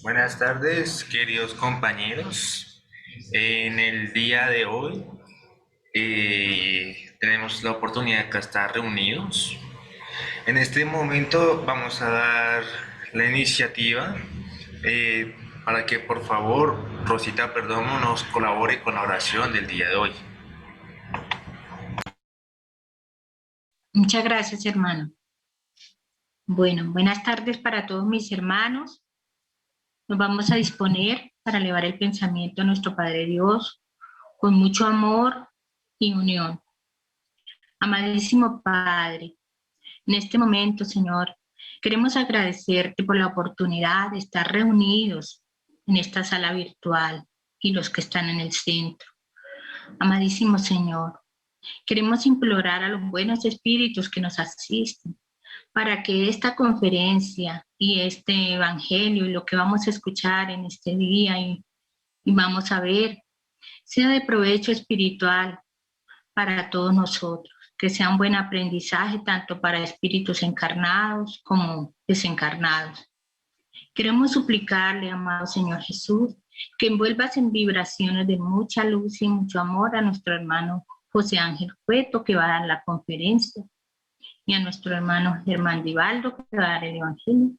Buenas tardes, queridos compañeros. En el día de hoy tenemos la oportunidad de estar reunidos. En este momento vamos a dar la iniciativa eh, para que por favor Rosita Perdomo nos colabore con la oración del día de hoy. Muchas gracias, hermano. Bueno, buenas tardes para todos mis hermanos. Nos vamos a disponer para elevar el pensamiento a nuestro Padre Dios con mucho amor y unión. Amadísimo Padre, en este momento, Señor, queremos agradecerte por la oportunidad de estar reunidos en esta sala virtual y los que están en el centro. Amadísimo Señor, queremos implorar a los buenos espíritus que nos asisten para que esta conferencia y este evangelio y lo que vamos a escuchar en este día y vamos a ver sea de provecho espiritual para todos nosotros, que sea un buen aprendizaje tanto para espíritus encarnados como desencarnados. Queremos suplicarle, amado Señor Jesús, que envuelvas en vibraciones de mucha luz y mucho amor a nuestro hermano José Ángel Cueto, que va a dar la conferencia, y a nuestro hermano Germán Divaldo, que va a dar el evangelio,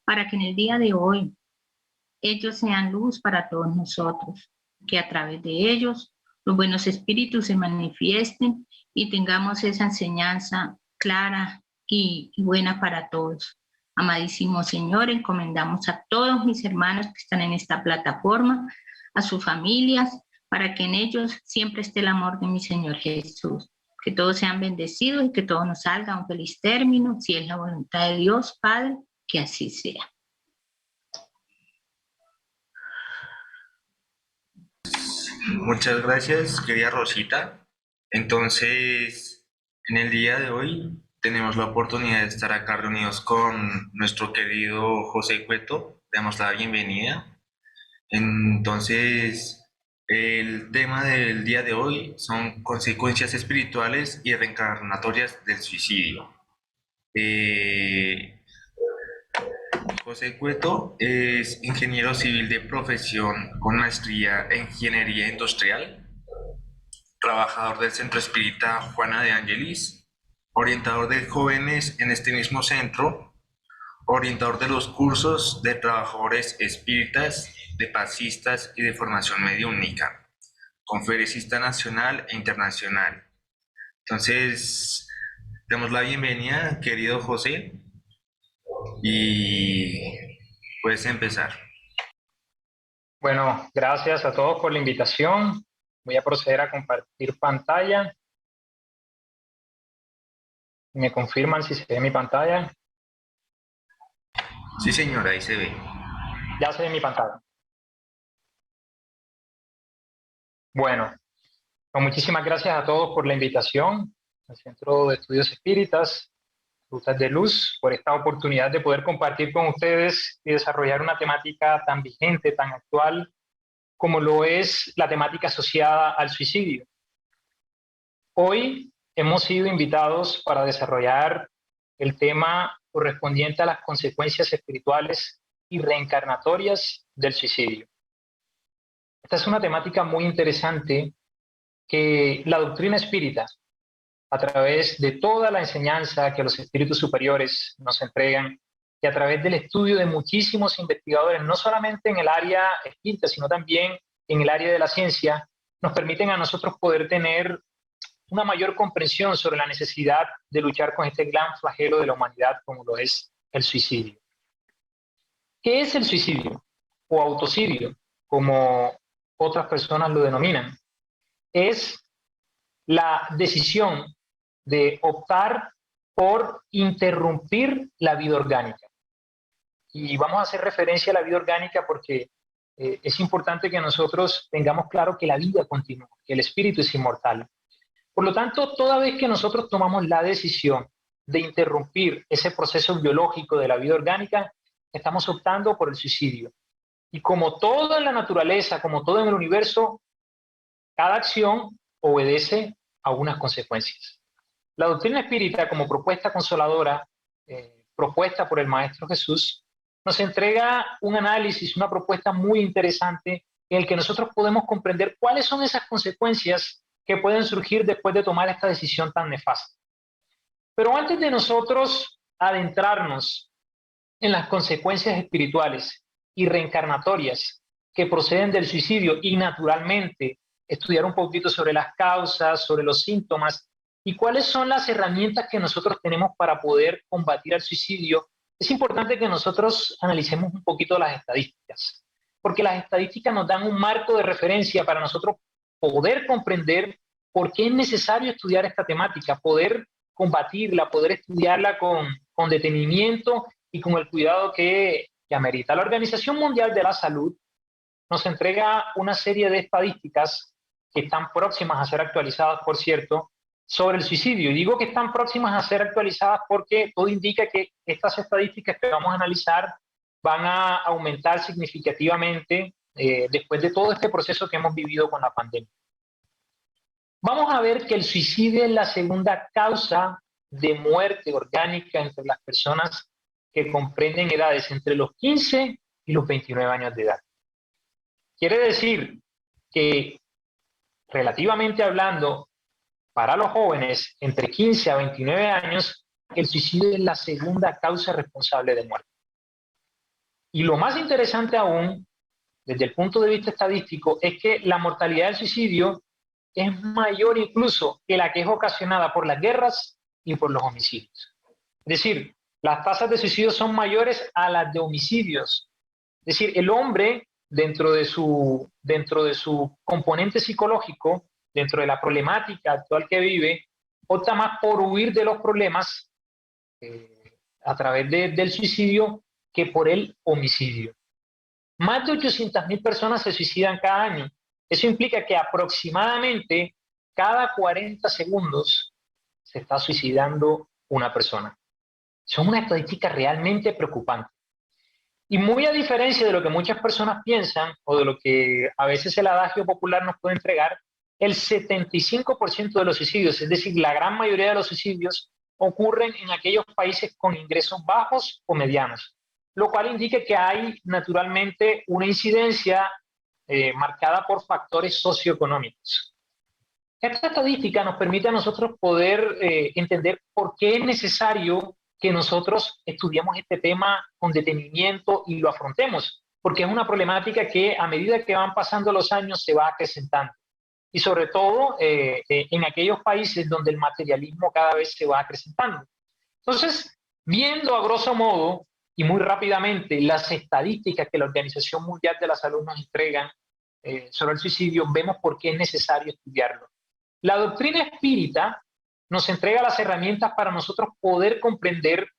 para que en el día de hoy ellos sean luz para todos nosotros, que a través de ellos los buenos espíritus se manifiesten y tengamos esa enseñanza clara y buena para todos. Amadísimo Señor, encomendamos a todos mis hermanos que están en esta plataforma, a sus familias, para que en ellos siempre esté el amor de mi Señor Jesús. Que todos sean bendecidos y que todo nos salga a un feliz término, si es la voluntad de Dios, Padre, que así sea. Muchas gracias, querida Rosita. Entonces, en el día de hoy tenemos la oportunidad de estar acá reunidos con nuestro querido José Cueto. Le damos la bienvenida. Entonces, el tema del día de hoy son consecuencias espirituales y reencarnatorias del suicidio. Eh, José Cueto es ingeniero civil de profesión con maestría en ingeniería industrial, trabajador del Centro Espírita Juana de Angelis, orientador de jóvenes en este mismo centro, orientador de los cursos de trabajadores espíritas, de pasistas y de formación mediúnica, conferencista nacional e internacional. Entonces, damos la bienvenida, querido José, y puedes empezar. Bueno, gracias a todos por la invitación. Voy a proceder a compartir pantalla. ¿Me confirman si se ve mi pantalla? Sí, señora, ahí se ve. Ya se ve mi pantalla. Bueno, pues muchísimas gracias a todos por la invitación al Centro de Estudios Espíritas, Rutas de Luz, por esta oportunidad de poder compartir con ustedes y desarrollar una temática tan vigente, tan actual, como lo es la temática asociada al suicidio. Hoy hemos sido invitados para desarrollar el tema correspondiente a las consecuencias espirituales y reencarnatorias del suicidio. Esta es una temática muy interesante que la doctrina espírita, a través de toda la enseñanza que los espíritus superiores nos entregan, y a través del estudio de muchísimos investigadores, no solamente en el área espírita, sino también en el área de la ciencia, nos permiten a nosotros poder tener una mayor comprensión sobre la necesidad de luchar con este gran flagelo de la humanidad como lo es el suicidio. ¿Qué es el suicidio? O autocidio, como otras personas lo denominan. Es la decisión de optar por interrumpir la vida orgánica. Y vamos a hacer referencia a la vida orgánica porque es importante que nosotros tengamos claro que la vida continúa, que el espíritu es inmortal. Por lo tanto, toda vez que nosotros tomamos la decisión de interrumpir ese proceso biológico de la vida orgánica, estamos optando por el suicidio. Y como todo en la naturaleza, como todo en el universo, cada acción obedece a unas consecuencias. La doctrina espírita, como propuesta consoladora, propuesta por el Maestro Jesús, nos entrega un análisis, una propuesta muy interesante en el que nosotros podemos comprender cuáles son esas consecuencias que pueden surgir después de tomar esta decisión tan nefasta. Pero antes de nosotros adentrarnos en las consecuencias espirituales y reencarnatorias que proceden del suicidio y naturalmente estudiar un poquito sobre las causas, sobre los síntomas y cuáles son las herramientas que nosotros tenemos para poder combatir el suicidio, es importante que nosotros analicemos un poquito las estadísticas, porque las estadísticas nos dan un marco de referencia para nosotros poder comprender por qué es necesario estudiar esta temática, poder combatirla, poder estudiarla con detenimiento y con el cuidado que amerita. La Organización Mundial de la Salud nos entrega una serie de estadísticas que están próximas a ser actualizadas, por cierto, sobre el suicidio. Y digo que están próximas a ser actualizadas porque todo indica que estas estadísticas que vamos a analizar van a aumentar significativamente después de todo este proceso que hemos vivido con la pandemia. Vamos a ver que el suicidio es la segunda causa de muerte orgánica entre las personas que comprenden edades entre los 15 y los 29 años de edad. Quiere decir que, relativamente hablando, para los jóvenes entre 15 a 29 años, el suicidio es la segunda causa responsable de muerte. Y lo más interesante aún, desde el punto de vista estadístico, es que la mortalidad del suicidio es mayor incluso que la que es ocasionada por las guerras y por los homicidios. Es decir, las tasas de suicidio son mayores a las de homicidios. Es decir, el hombre, dentro de su componente psicológico, dentro de la problemática actual que vive, opta más por huir de los problemas a través del suicidio que por el homicidio. Más de 800.000 personas se suicidan cada año. Eso implica que aproximadamente cada 40 segundos se está suicidando una persona. Son una estadística realmente preocupante. Y muy a diferencia de lo que muchas personas piensan o de lo que a veces el adagio popular nos puede entregar, el 75% de los suicidios, es decir, la gran mayoría de los suicidios, ocurren en aquellos países con ingresos bajos o medianos, lo cual indica que hay naturalmente una incidencia marcada por factores socioeconómicos. Esta estadística nos permite a nosotros poder entender por qué es necesario que nosotros estudiemos este tema con detenimiento y lo afrontemos, porque es una problemática que a medida que van pasando los años se va acrecentando. Y sobre todo en aquellos países donde el materialismo cada vez se va acrecentando. Entonces, viendo a grosso modo y muy rápidamente las estadísticas que la Organización Mundial de la Salud nos entregan sobre el suicidio, vemos por qué es necesario estudiarlo. La doctrina espírita nos entrega las herramientas para nosotros poder comprender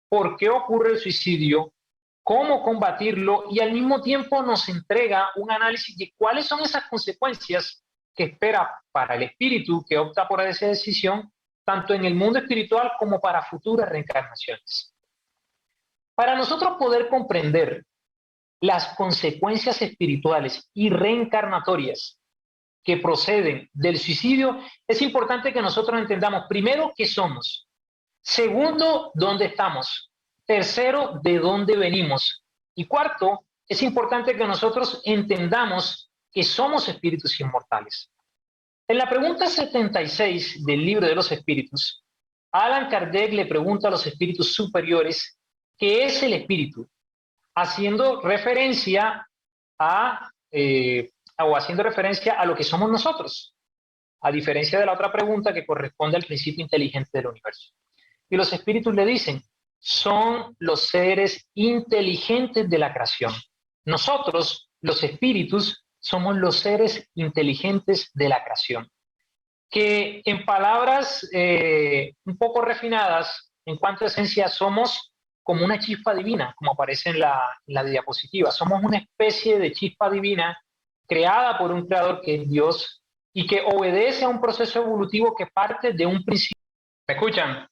por qué ocurre el suicidio, cómo combatirlo y al mismo tiempo nos entrega un análisis de cuáles son esas consecuencias que espera para el espíritu que opta por esa decisión, tanto en el mundo espiritual como para futuras reencarnaciones. Para nosotros poder comprender las consecuencias espirituales y reencarnatorias que proceden del suicidio, es importante que nosotros entendamos, primero, qué somos, segundo, dónde estamos, tercero, de dónde venimos, y cuarto, es importante que nosotros entendamos que somos espíritus inmortales. En la pregunta 76 del Libro de los Espíritus, Allan Kardec le pregunta a los espíritus superiores qué es el espíritu, haciendo referencia a lo que somos nosotros, a diferencia de la otra pregunta que corresponde al principio inteligente del universo. Y los espíritus le dicen, son los seres inteligentes de la creación. Nosotros, los espíritus, somos los seres inteligentes de la creación. Que en palabras un poco refinadas, en cuanto a esencia, somos como una chispa divina, como aparece en la diapositiva. Somos una especie de chispa divina creada por un creador que es Dios y que obedece a un proceso evolutivo que parte de un principio. ¿Me escuchan?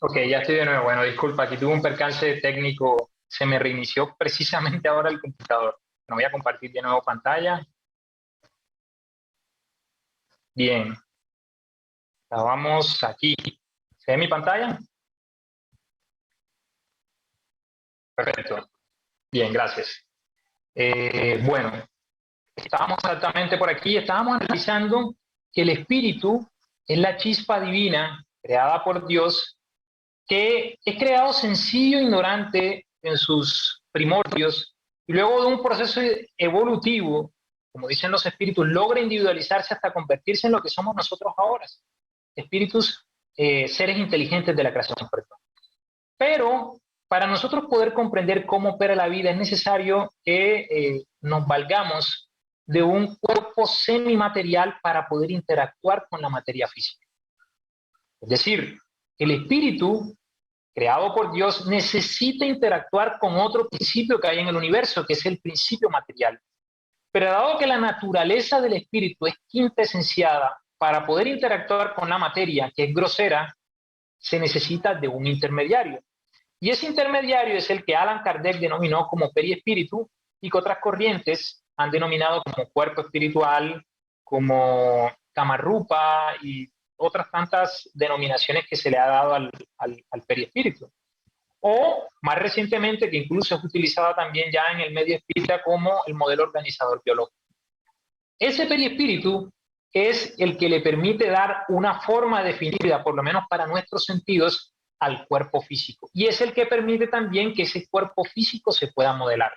Ok, ya estoy de nuevo. Bueno, disculpa, aquí tuve un percance técnico. Se me reinició precisamente ahora el computador. No voy a compartir de nuevo pantalla. Bien. Vamos aquí. ¿Se ve mi pantalla? Perfecto. Bien, gracias. Bueno, estábamos exactamente por aquí, estábamos analizando que el espíritu es la chispa divina creada por Dios, que es creado sencillo e ignorante en sus primordios, y luego de un proceso evolutivo, como dicen los espíritus, logra individualizarse hasta convertirse en lo que somos nosotros ahora, espíritus, seres inteligentes de la creación, perdón. Pero para nosotros poder comprender cómo opera la vida es necesario que nos valgamos de un cuerpo semimaterial para poder interactuar con la materia física. Es decir, el espíritu creado por Dios necesita interactuar con otro principio que hay en el universo, que es el principio material. Pero dado que la naturaleza del espíritu es quintesenciada, para poder interactuar con la materia, que es grosera, se necesita de un intermediario. Y ese intermediario es el que Allan Kardec denominó como periespíritu y que otras corrientes han denominado como cuerpo espiritual, como Kamarupa y otras tantas denominaciones que se le ha dado al periespíritu. O más recientemente, que incluso es utilizada también ya en el medio espírita como el modelo organizador biológico. Ese periespíritu es el que le permite dar una forma definida, por lo menos para nuestros sentidos, al cuerpo físico. Y es el que permite también que ese cuerpo físico se pueda modelar.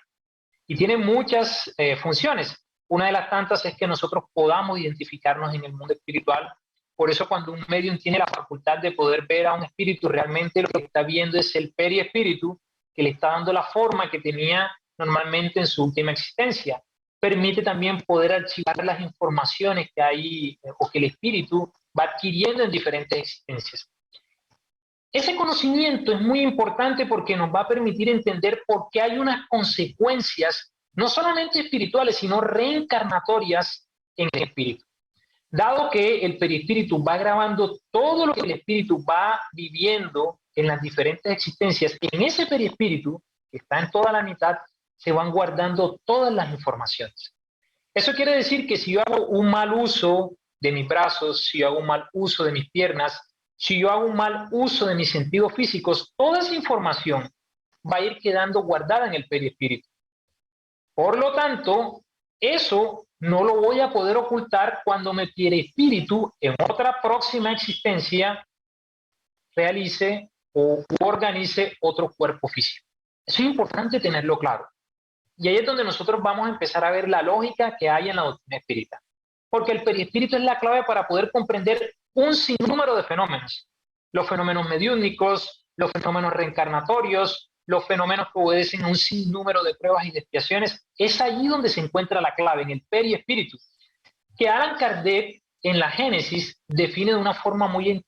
Y tiene muchas funciones. Una de las tantas es que nosotros podamos identificarnos en el mundo espiritual. Por eso cuando un medium tiene la facultad de poder ver a un espíritu, realmente lo que está viendo es el periespíritu que le está dando la forma que tenía normalmente en su última existencia. Permite también poder archivar las informaciones que hay o que el espíritu va adquiriendo en diferentes existencias. Ese conocimiento es muy importante porque nos va a permitir entender por qué hay unas consecuencias, no solamente espirituales, sino reencarnatorias en el espíritu. Dado que el perispíritu va grabando todo lo que el espíritu va viviendo en las diferentes existencias, en ese perispíritu, que está en toda la mitad, se van guardando todas las informaciones. Eso quiere decir que si yo hago un mal uso de mis brazos, si yo hago un mal uso de mis piernas, si yo hago un mal uso de mis sentidos físicos, toda esa información va a ir quedando guardada en el perispíritu. Por lo tanto, eso no lo voy a poder ocultar cuando mi perispíritu en otra próxima existencia realice o organice otro cuerpo físico. Eso es importante tenerlo claro. Y ahí es donde nosotros vamos a empezar a ver la lógica que hay en la doctrina espírita. Porque el perispíritu es la clave para poder comprender un sinnúmero de fenómenos. Los fenómenos mediúnicos, los fenómenos reencarnatorios, los fenómenos que obedecen a un sinnúmero de pruebas y de expiaciones. Es allí donde se encuentra la clave, en el perispíritu. Que Allan Kardec, en la Génesis, define de una forma muy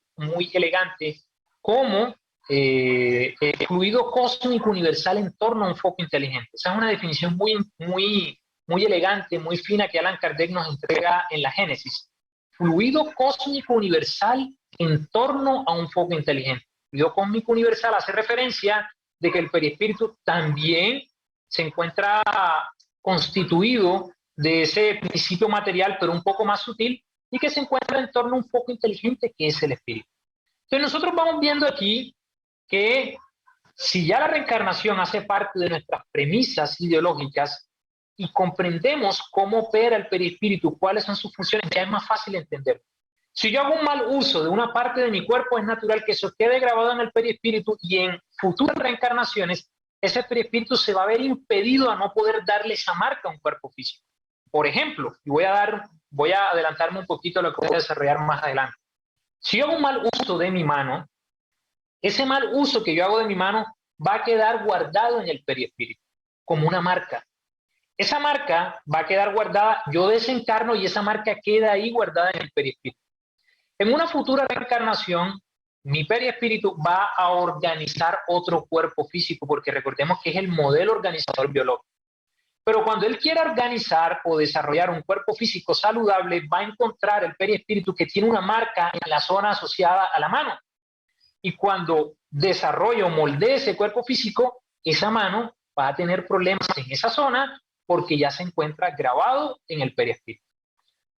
elegante como el fluido cósmico universal en torno a un foco inteligente. Esa es una definición muy elegante, muy fina que Allan Kardec nos entrega en la Génesis. Fluido cósmico universal en torno a un foco inteligente. Fluido cósmico universal hace referencia de que el perispíritu también se encuentra constituido de ese principio material, pero un poco más sutil, y que se encuentra en torno a un foco inteligente que es el espíritu. Entonces nosotros vamos viendo aquí que si ya la reencarnación hace parte de nuestras premisas ideológicas y comprendemos cómo opera el perispíritu, cuáles son sus funciones, ya es más fácil entender. Si yo hago un mal uso de una parte de mi cuerpo, es natural que eso quede grabado en el perispíritu y en futuras reencarnaciones ese perispíritu se va a ver impedido a no poder darle esa marca a un cuerpo físico. Por ejemplo, y voy a adelantarme un poquito a lo que voy a desarrollar más adelante. Si yo hago un mal uso de mi mano, ese mal uso que yo hago de mi mano va a quedar guardado en el perispíritu, como una marca. Esa marca va a quedar guardada, yo desencarno y esa marca queda ahí guardada en el perispíritu. En una futura reencarnación, mi perispíritu va a organizar otro cuerpo físico, porque recordemos que es el modelo organizador biológico. Pero cuando él quiera organizar o desarrollar un cuerpo físico saludable, va a encontrar el perispíritu que tiene una marca en la zona asociada a la mano. Y cuando desarrolle o moldee ese cuerpo físico, esa mano va a tener problemas en esa zona porque ya se encuentra grabado en el perispíritu.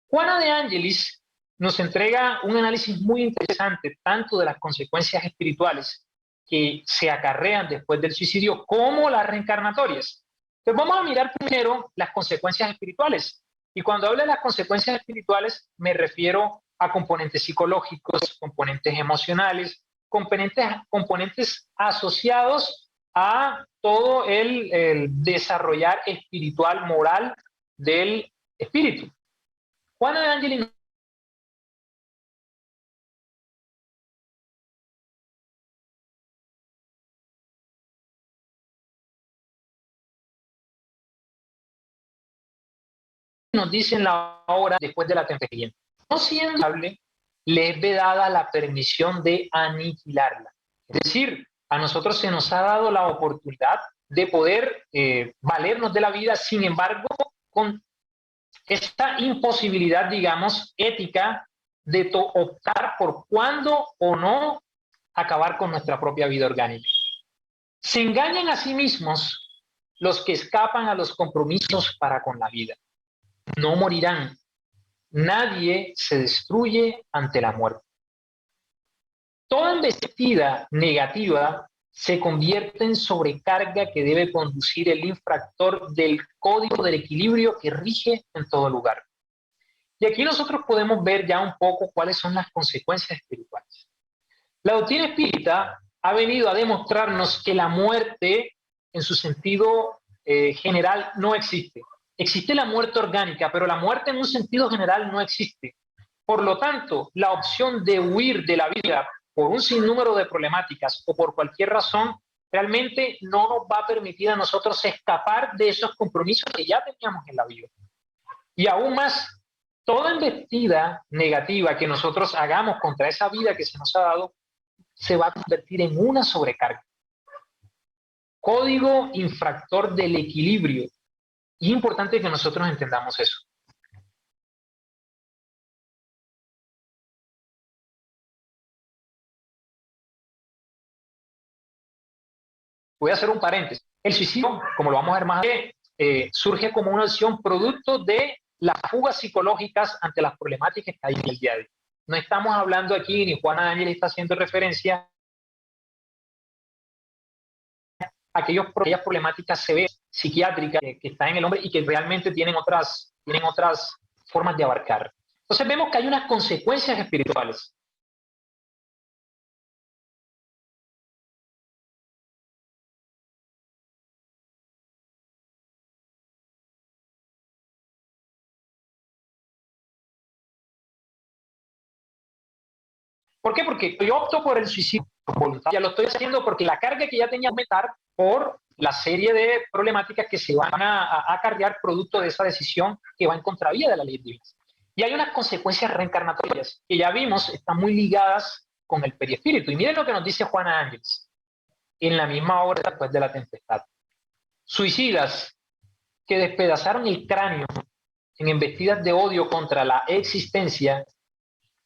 Juana de Ángelis nos entrega un análisis muy interesante, tanto de las consecuencias espirituales que se acarrean después del suicidio, como las reencarnatorias. Entonces vamos a mirar primero las consecuencias espirituales. Y cuando hablo de las consecuencias espirituales, me refiero a componentes psicológicos, componentes emocionales, componentes asociados a todo el desarrollar espiritual, moral del espíritu. Juana de Angeli nos dice en la obra después de la tempestad, no siempre le es vedada la permisión de aniquilarla. Es decir, a nosotros se nos ha dado la oportunidad de poder valernos de la vida, sin embargo, con esta imposibilidad, digamos, ética de optar por cuándo o no acabar con nuestra propia vida orgánica. Se engañan a sí mismos los que escapan a los compromisos para con la vida. No morirán. Nadie se destruye ante la muerte. Toda embestida negativa se convierte en sobrecarga que debe conducir el infractor del código del equilibrio que rige en todo lugar. Y aquí nosotros podemos ver ya un poco cuáles son las consecuencias espirituales. La doctrina espírita ha venido a demostrarnos que la muerte, en su sentido general, no existe. Existe la muerte orgánica, pero la muerte en un sentido general no existe. Por lo tanto, la opción de huir de la vida por un sinnúmero de problemáticas o por cualquier razón, realmente no nos va a permitir a nosotros escapar de esos compromisos que ya teníamos en la vida. Y aún más, toda embestida negativa que nosotros hagamos contra esa vida que se nos ha dado, se va a convertir en una sobrecarga. Código infractor del equilibrio. Y es importante que nosotros entendamos eso. Voy a hacer un paréntesis. El suicidio, como lo vamos a ver más adelante, surge como una opción producto de las fugas psicológicas ante las problemáticas que hay en el día a día. No estamos hablando aquí, ni Juana de Angeli está haciendo referencia a aquellas problemáticas severas, psiquiátricas, que están en el hombre y que realmente tienen otras formas de abarcar. Entonces vemos que hay unas consecuencias espirituales. ¿Por qué? Porque yo opto por el suicidio voluntario. Ya lo estoy haciendo porque la carga que ya tenía que aumentar por la serie de problemáticas que se van a acarrear producto de esa decisión que va en contravía de la ley divina. Y hay unas consecuencias reencarnatorias que ya vimos están muy ligadas con el perispíritu. Y miren lo que nos dice Juana Ángeles en la misma obra después de la tempestad. Suicidas que despedazaron el cráneo en embestidas de odio contra la existencia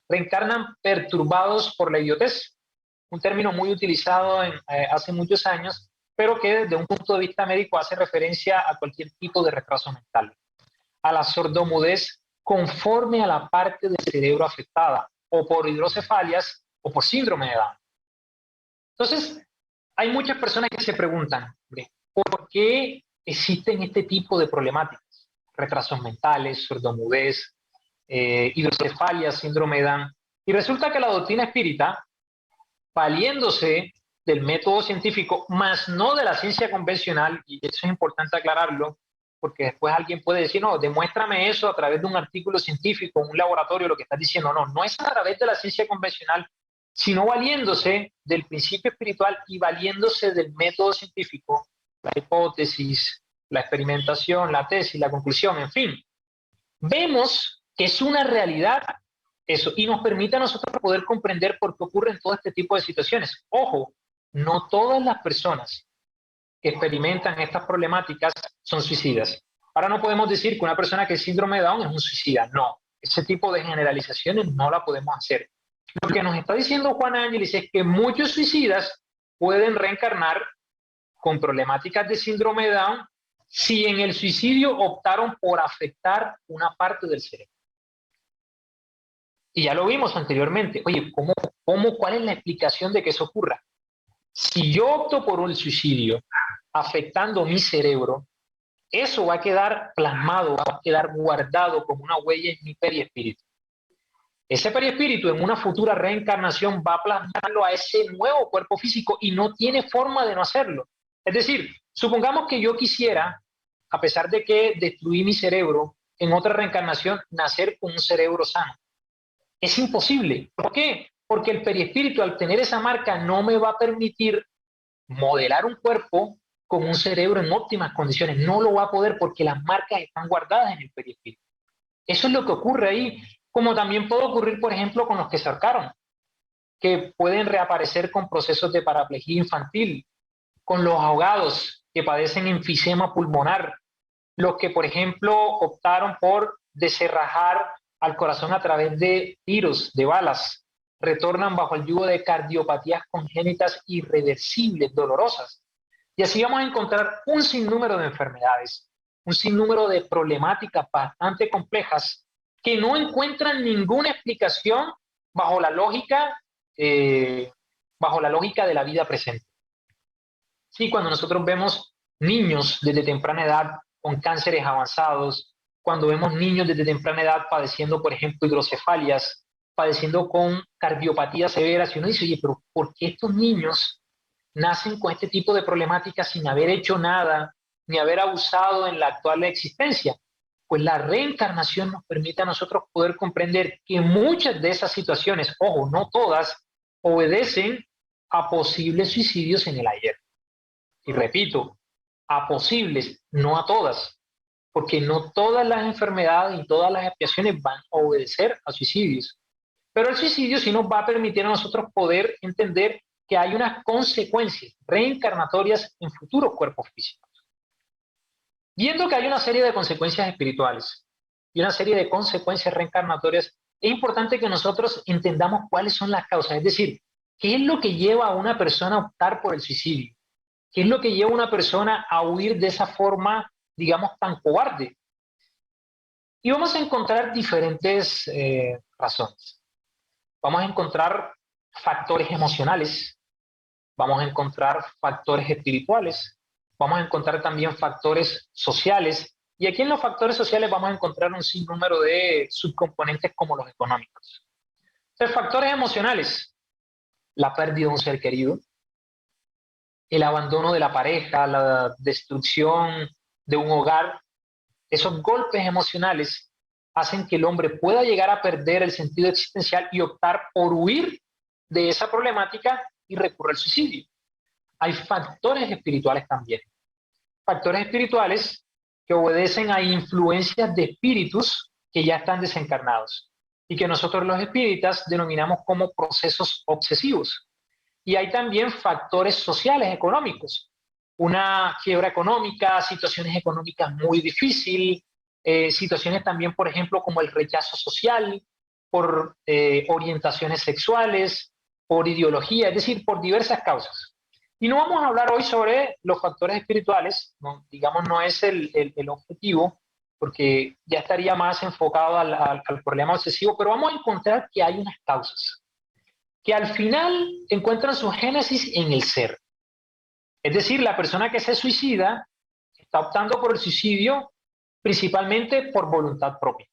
reencarnan perturbados por la idiotez, un término muy utilizado hace muchos años, pero que desde un punto de vista médico hace referencia a cualquier tipo de retraso mental, a la sordomudez conforme a la parte del cerebro afectada, o por hidrocefalias, o por síndrome de Down. Entonces, hay muchas personas que se preguntan, ¿por qué existen este tipo de problemáticas? Retrasos mentales, sordomudez, hidrocefalia, síndrome de Down. Y resulta que la doctrina espírita, valiéndose del método científico, más no de la ciencia convencional, y eso es importante aclararlo, porque después alguien puede decir, no, demuéstrame eso a través de un artículo científico, un laboratorio, lo que estás diciendo. No, no es a través de la ciencia convencional, sino valiéndose del principio espiritual y valiéndose del método científico, la hipótesis, la experimentación, la tesis, la conclusión, en fin. Vemos que es una realidad eso, y nos permite a nosotros poder comprender por qué ocurren todo este tipo de situaciones. Ojo, no todas las personas que experimentan estas problemáticas son suicidas. Ahora no podemos decir que una persona que es síndrome de Down es un suicida. No, ese tipo de generalizaciones no la podemos hacer. Lo que nos está diciendo Juana Ángeles es que muchos suicidas pueden reencarnar con problemáticas de síndrome de Down si en el suicidio optaron por afectar una parte del cerebro. Y ya lo vimos anteriormente. Oye, ¿cuál es la explicación de que eso ocurra? Si yo opto por un suicidio afectando mi cerebro, eso va a quedar plasmado, va a quedar guardado como una huella en mi perispíritu. Ese perispíritu en una futura reencarnación va a plasmarlo a ese nuevo cuerpo físico y no tiene forma de no hacerlo. Es decir, supongamos que yo quisiera, a pesar de que destruí mi cerebro, en otra reencarnación nacer con un cerebro sano. Es imposible. ¿Por qué? Porque el perispíritu, al tener esa marca, no me va a permitir modelar un cuerpo con un cerebro en óptimas condiciones. No lo va a poder porque las marcas están guardadas en el perispíritu. Eso es lo que ocurre ahí, como también puede ocurrir, por ejemplo, con los que se ahorcaron, que pueden reaparecer con procesos de paraplegia infantil, con los ahogados que padecen enfisema pulmonar, los que, por ejemplo, optaron por deserrajar al corazón a través de tiros, de balas, retornan bajo el yugo de cardiopatías congénitas irreversibles, dolorosas. Y así vamos a encontrar un sinnúmero de enfermedades, un sinnúmero de problemáticas bastante complejas que no encuentran ninguna explicación bajo la lógica de la vida presente. Sí, cuando nosotros vemos niños desde temprana edad con cánceres avanzados, cuando vemos niños desde temprana edad padeciendo, por ejemplo, hidrocefalias, padeciendo con cardiopatías severas, y uno dice, oye, pero ¿por qué estos niños nacen con este tipo de problemáticas sin haber hecho nada, ni haber abusado en la actual existencia? Pues la reencarnación nos permite a nosotros poder comprender que muchas de esas situaciones, ojo, no todas, obedecen a posibles suicidios en el ayer. Y repito, a posibles, no a todas, porque no todas las enfermedades y todas las expiaciones van a obedecer a suicidios. Pero el suicidio sí nos va a permitir a nosotros poder entender que hay unas consecuencias reencarnatorias en futuros cuerpos físicos. Viendo que hay una serie de consecuencias espirituales y una serie de consecuencias reencarnatorias, es importante que nosotros entendamos cuáles son las causas, es decir, qué es lo que lleva a una persona a optar por el suicidio, qué es lo que lleva a una persona a huir de esa forma, digamos, tan cobarde. Y vamos a encontrar diferentes razones. Vamos a encontrar factores emocionales, vamos a encontrar factores espirituales, vamos a encontrar también factores sociales, y aquí en los factores sociales vamos a encontrar un sinnúmero de subcomponentes como los económicos. Entonces, factores emocionales, la pérdida de un ser querido, el abandono de la pareja, la destrucción de un hogar, esos golpes emocionales hacen que el hombre pueda llegar a perder el sentido existencial y optar por huir de esa problemática y recurrir al suicidio. Hay factores espirituales también. Factores espirituales que obedecen a influencias de espíritus que ya están desencarnados y que nosotros los espíritas denominamos como procesos obsesivos. Y hay también factores sociales, económicos. Una quiebra económica, situaciones económicas muy difíciles, situaciones también, por ejemplo, como el rechazo social, por orientaciones sexuales, por ideología, es decir, por diversas causas. Y no vamos a hablar hoy sobre los factores espirituales, no, digamos, no es el objetivo, porque ya estaría más enfocado al problema obsesivo, pero vamos a encontrar que hay unas causas, que al final encuentran su génesis en el ser. Es decir, la persona que se suicida está optando por el suicidio principalmente por voluntad propia.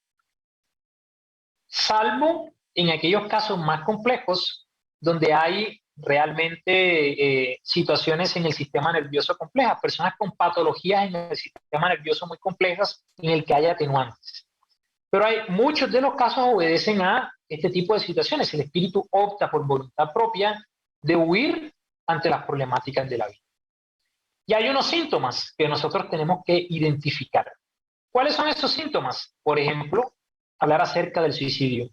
Salvo en aquellos casos más complejos donde hay realmente situaciones en el sistema nervioso complejas, personas con patologías en el sistema nervioso muy complejas en el que hay atenuantes. Pero muchos de los casos obedecen a este tipo de situaciones. El espíritu opta por voluntad propia de huir ante las problemáticas de la vida. Y hay unos síntomas que nosotros tenemos que identificar. ¿Cuáles son esos síntomas? Por ejemplo, hablar acerca del suicidio.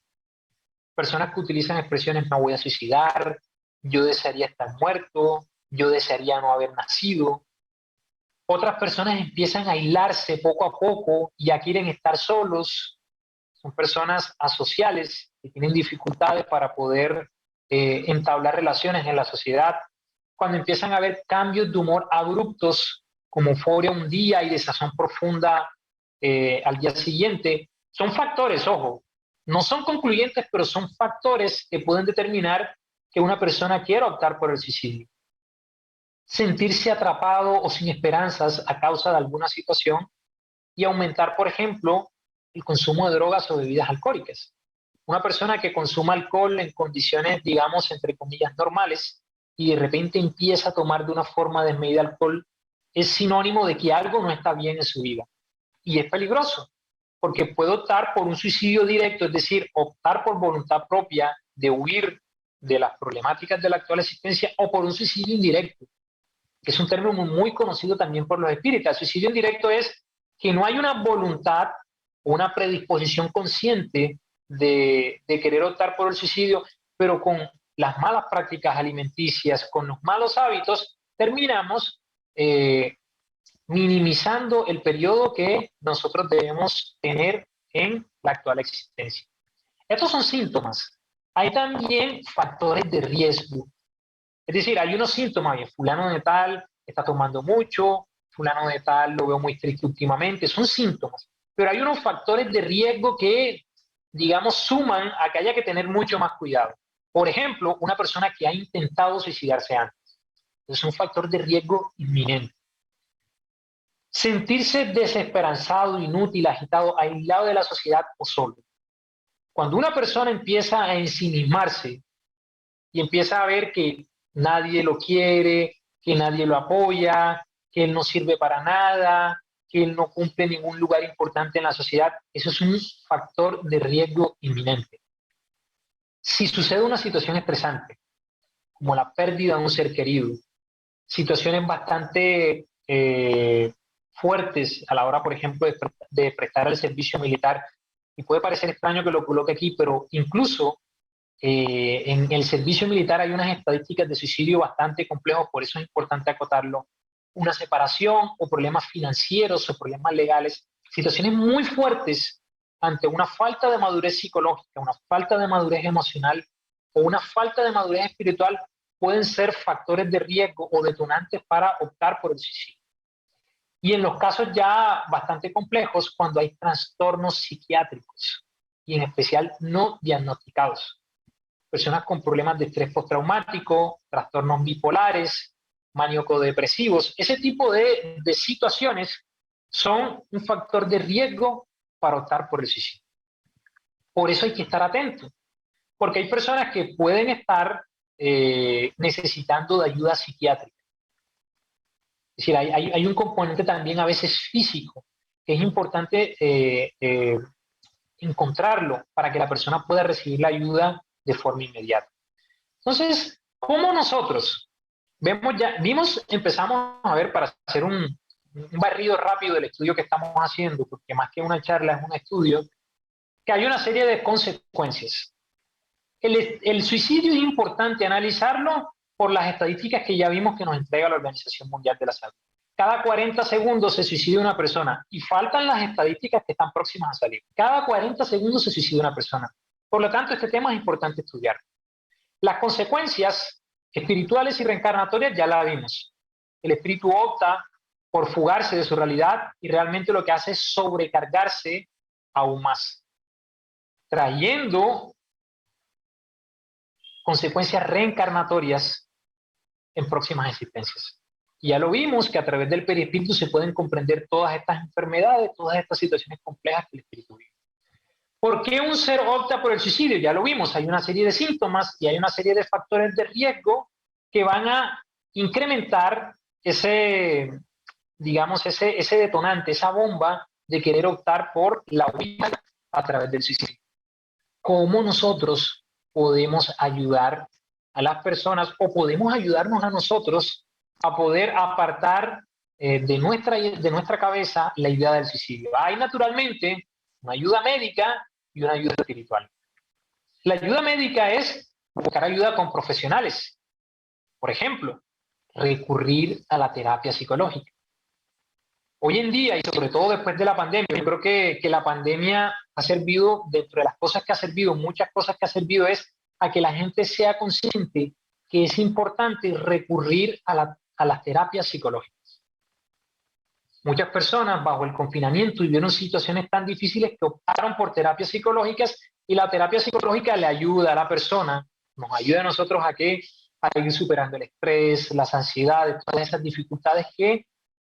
Personas que utilizan expresiones: me voy a suicidar, yo desearía estar muerto, yo desearía no haber nacido. Otras personas empiezan a aislarse poco a poco y a quieren estar solos. Son personas asociales que tienen dificultades para poder entablar relaciones en la sociedad. Cuando empiezan a haber cambios de humor abruptos, como euforia un día y desazón profunda al día siguiente, son factores, ojo, no son concluyentes, pero son factores que pueden determinar que una persona quiera optar por el suicidio. sentirse atrapado o sin esperanzas a causa de alguna situación y aumentar, por ejemplo, el consumo de drogas o bebidas alcohólicas. Una persona que consuma alcohol en condiciones, digamos, entre comillas, normales, y de repente empieza a tomar de una forma desmedida alcohol, es sinónimo de que algo no está bien en su vida. Y es peligroso, porque puede optar por un suicidio directo, es decir, optar por voluntad propia de huir de las problemáticas de la actual existencia, o por un suicidio indirecto, que es un término muy conocido también por los espíritas. El suicidio indirecto es que no hay una voluntad o una predisposición consciente de querer optar por el suicidio, pero con las malas prácticas alimenticias, con los malos hábitos, terminamos minimizando el periodo que nosotros debemos tener en la actual existencia. Estos son síntomas. Hay también factores de riesgo. Es decir, hay unos síntomas, fulano de tal está tomando mucho, fulano de tal lo veo muy triste últimamente, son síntomas. Pero hay unos factores de riesgo que, digamos, suman a que haya que tener mucho más cuidado. Por ejemplo, una persona que ha intentado suicidarse antes. Es un factor de riesgo inminente. Sentirse desesperanzado, inútil, agitado, aislado de la sociedad o solo. Cuando una persona empieza a ensimismarse y empieza a ver que nadie lo quiere, que nadie lo apoya, que él no sirve para nada, que él no cumple ningún lugar importante en la sociedad, eso es un factor de riesgo inminente. Si sucede una situación estresante, como la pérdida de un ser querido, situaciones bastante fuertes a la hora, por ejemplo, de prestar el servicio militar, y puede parecer extraño que lo coloque aquí, pero incluso en el servicio militar hay unas estadísticas de suicidio bastante complejos, por eso es importante acotarlo. Una separación o problemas financieros o problemas legales, situaciones muy fuertes ante una falta de madurez psicológica, una falta de madurez emocional o una falta de madurez espiritual, pueden ser factores de riesgo o detonantes para optar por el suicidio. Y en los casos ya bastante complejos, cuando hay trastornos psiquiátricos y en especial no diagnosticados. Personas con problemas de estrés postraumático, trastornos bipolares, maníaco-depresivos, ese tipo de situaciones son un factor de riesgo para optar por el suicidio. Por eso hay que estar atento, porque hay personas que pueden estar necesitando de ayuda psiquiátrica. Es decir, hay un componente también a veces físico, que es importante encontrarlo para que la persona pueda recibir la ayuda de forma inmediata. Entonces, ¿cómo nosotros empezamos a ver, para hacer un barrido rápido del estudio que estamos haciendo, porque más que una charla es un estudio, que hay una serie de consecuencias. El suicidio es importante analizarlo por las estadísticas que ya vimos que nos entrega la Organización Mundial de la Salud. Cada 40 segundos se suicida una persona, y faltan las estadísticas que están próximas a salir. Cada 40 segundos se suicida una persona. Por lo tanto, este tema es importante estudiar. Las consecuencias espirituales y reencarnatorias ya las vimos. El espíritu opta por fugarse de su realidad y realmente lo que hace es sobrecargarse aún más, trayendo consecuencias reencarnatorias en próximas existencias. Y ya lo vimos que a través del perispíritu se pueden comprender todas estas enfermedades, todas estas situaciones complejas que el espíritu vive. ¿Por qué un ser opta por el suicidio? Ya lo vimos, hay una serie de síntomas y hay una serie de factores de riesgo que van a incrementar ese detonante, esa bomba de querer optar por la huida a través del suicidio. ¿Cómo nosotros podemos ayudar a las personas o podemos ayudarnos a nosotros a poder apartar de nuestra cabeza la idea del suicidio? Hay naturalmente una ayuda médica y una ayuda espiritual. La ayuda médica es buscar ayuda con profesionales. Por ejemplo, recurrir a la terapia psicológica. Hoy en día, y sobre todo después de la pandemia, yo creo que la pandemia ha servido, dentro de las cosas que ha servido, muchas cosas que ha servido es a que la gente sea consciente que es importante recurrir a las terapias psicológicas. Muchas personas bajo el confinamiento vivieron situaciones tan difíciles que optaron por terapias psicológicas, y la terapia psicológica le ayuda a la persona, nos ayuda a nosotros a a ir superando el estrés, las ansiedades, todas esas dificultades que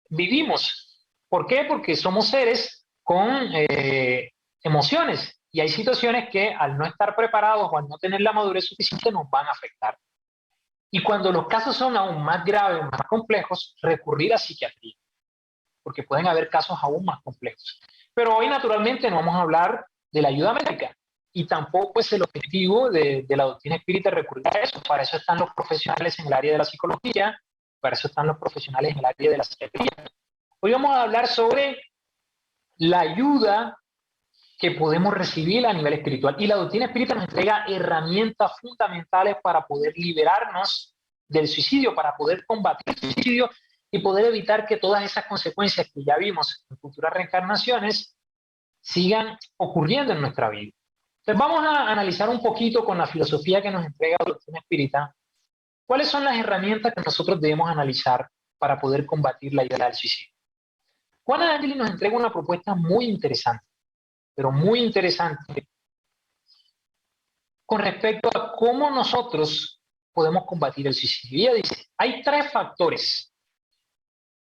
vivimos. ¿Por qué? Porque somos seres con emociones y hay situaciones que al no estar preparados o al no tener la madurez suficiente nos van a afectar. Y cuando los casos son aún más graves, más complejos, recurrir a psiquiatría, porque pueden haber casos aún más complejos. Pero hoy naturalmente no vamos a hablar de la ayuda médica y tampoco es el objetivo de la doctrina espírita recurrir a eso. Para eso están los profesionales en el área de la psicología, para eso están los profesionales en el área de la psiquiatría. Hoy vamos a hablar sobre la ayuda que podemos recibir a nivel espiritual. Y la doctrina espírita nos entrega herramientas fundamentales para poder liberarnos del suicidio, para poder combatir el suicidio y poder evitar que todas esas consecuencias que ya vimos en futuras reencarnaciones sigan ocurriendo en nuestra vida. Entonces vamos a analizar un poquito con la filosofía que nos entrega la doctrina espírita, cuáles son las herramientas que nosotros debemos analizar para poder combatir la idea del suicidio. Juan de Ángeles nos entrega una propuesta muy interesante, pero muy interesante, con respecto a cómo nosotros podemos combatir el suicidio. Ella dice, hay 3 factores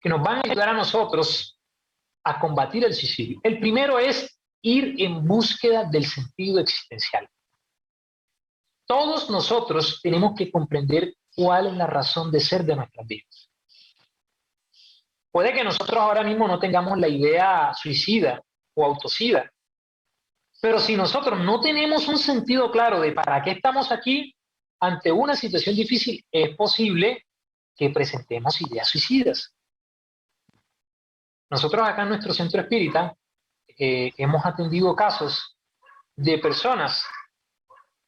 que nos van a ayudar a nosotros a combatir el suicidio. El primero es ir en búsqueda del sentido existencial. Todos nosotros tenemos que comprender cuál es la razón de ser de nuestras vidas. Puede que nosotros ahora mismo no tengamos la idea suicida o autocida, pero si nosotros no tenemos un sentido claro de para qué estamos aquí, ante una situación difícil, es posible que presentemos ideas suicidas. Nosotros acá en nuestro centro espírita hemos atendido casos de personas,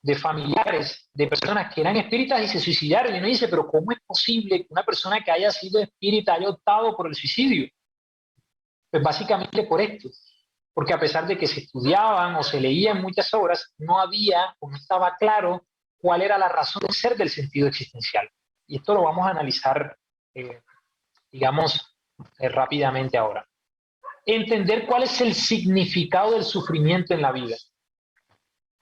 de familiares, de personas que eran espíritas y se suicidaron. Y uno dice, pero ¿cómo es posible que una persona que haya sido espírita haya optado por el suicidio? Pues básicamente por esto. Porque a pesar de que se estudiaban o se leían muchas obras, no había o no estaba claro cuál era la razón de ser del sentido existencial. Y esto lo vamos a analizar, rápidamente ahora. Entender cuál es el significado del sufrimiento en la vida.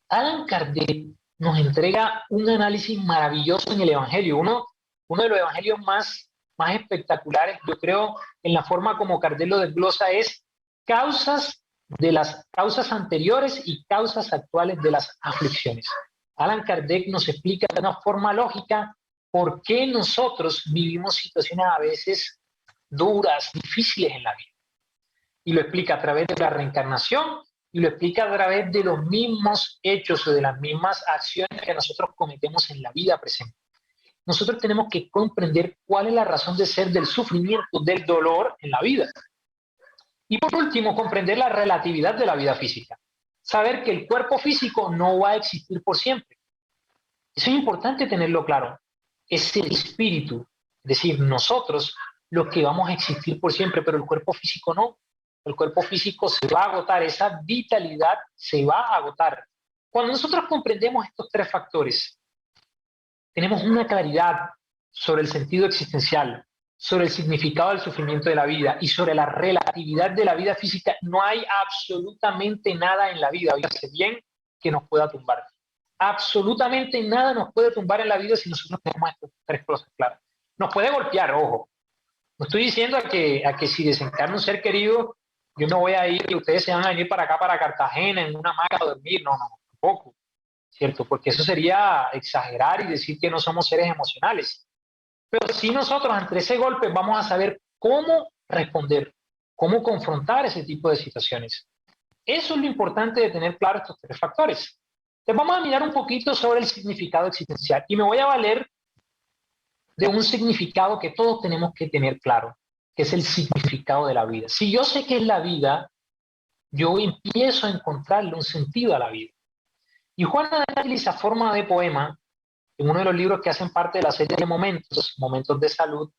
Allan Kardec nos entrega un análisis maravilloso en el Evangelio, uno de los evangelios más espectaculares, yo creo, en la forma como Kardec lo desglosa, es causas de las causas anteriores y causas actuales de las aflicciones. Allan Kardec nos explica de una forma lógica por qué nosotros vivimos situaciones a veces duras, difíciles en la vida. Y lo explica a través de la reencarnación y lo explica a través de los mismos hechos o de las mismas acciones que nosotros cometemos en la vida presente. Nosotros tenemos que comprender cuál es la razón de ser del sufrimiento, del dolor en la vida. Y por último, comprender la relatividad de la vida física. Saber que el cuerpo físico no va a existir por siempre. Eso es importante tenerlo claro. Es el espíritu, es decir, nosotros los que vamos a existir por siempre, pero el cuerpo físico no. El cuerpo físico se va a agotar, esa vitalidad se va a agotar. Cuando nosotros comprendemos estos 3 factores, tenemos una claridad sobre el sentido existencial, sobre el significado del sufrimiento de la vida y sobre la relatividad de la vida física. No hay absolutamente nada en la vida, oígase bien, que nos pueda tumbar. Absolutamente nada nos puede tumbar en la vida si nosotros tenemos estas 3 cosas claras. Nos puede golpear, ojo. No estoy diciendo a que si desencarna un ser querido, yo no voy a ir y ustedes se van a venir para acá, para Cartagena, en una hamaca a dormir. No, tampoco. ¿Cierto? Porque eso sería exagerar y decir que no somos seres emocionales. Pero si nosotros ante ese golpe vamos a saber cómo responder, cómo confrontar ese tipo de situaciones. Eso es lo importante de tener claro estos 3 factores. Entonces vamos a mirar un poquito sobre el significado existencial y me voy a valer de un significado que todos tenemos que tener claro, que es el significado de la vida. Si yo sé qué es la vida, yo empiezo a encontrarle un sentido a la vida. Y Juan de Ángeles, a forma de poema, en uno de los libros que hacen parte de la serie de Momentos de Salud,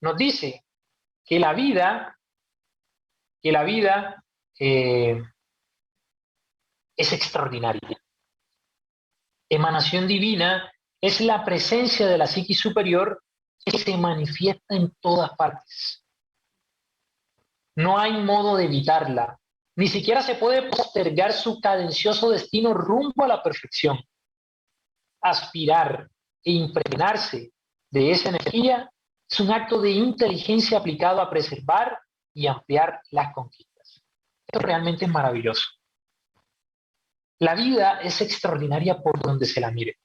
nos dice que la vida es extraordinaria. Emanación divina es la presencia de la psiquis superior que se manifiesta en todas partes. No hay modo de evitarla. Ni siquiera se puede postergar su cadencioso destino rumbo a la perfección. Aspirar, e impregnarse de esa energía es un acto de inteligencia aplicado a preservar y ampliar las conquistas. Esto realmente es maravilloso. La vida es extraordinaria por donde se la mire.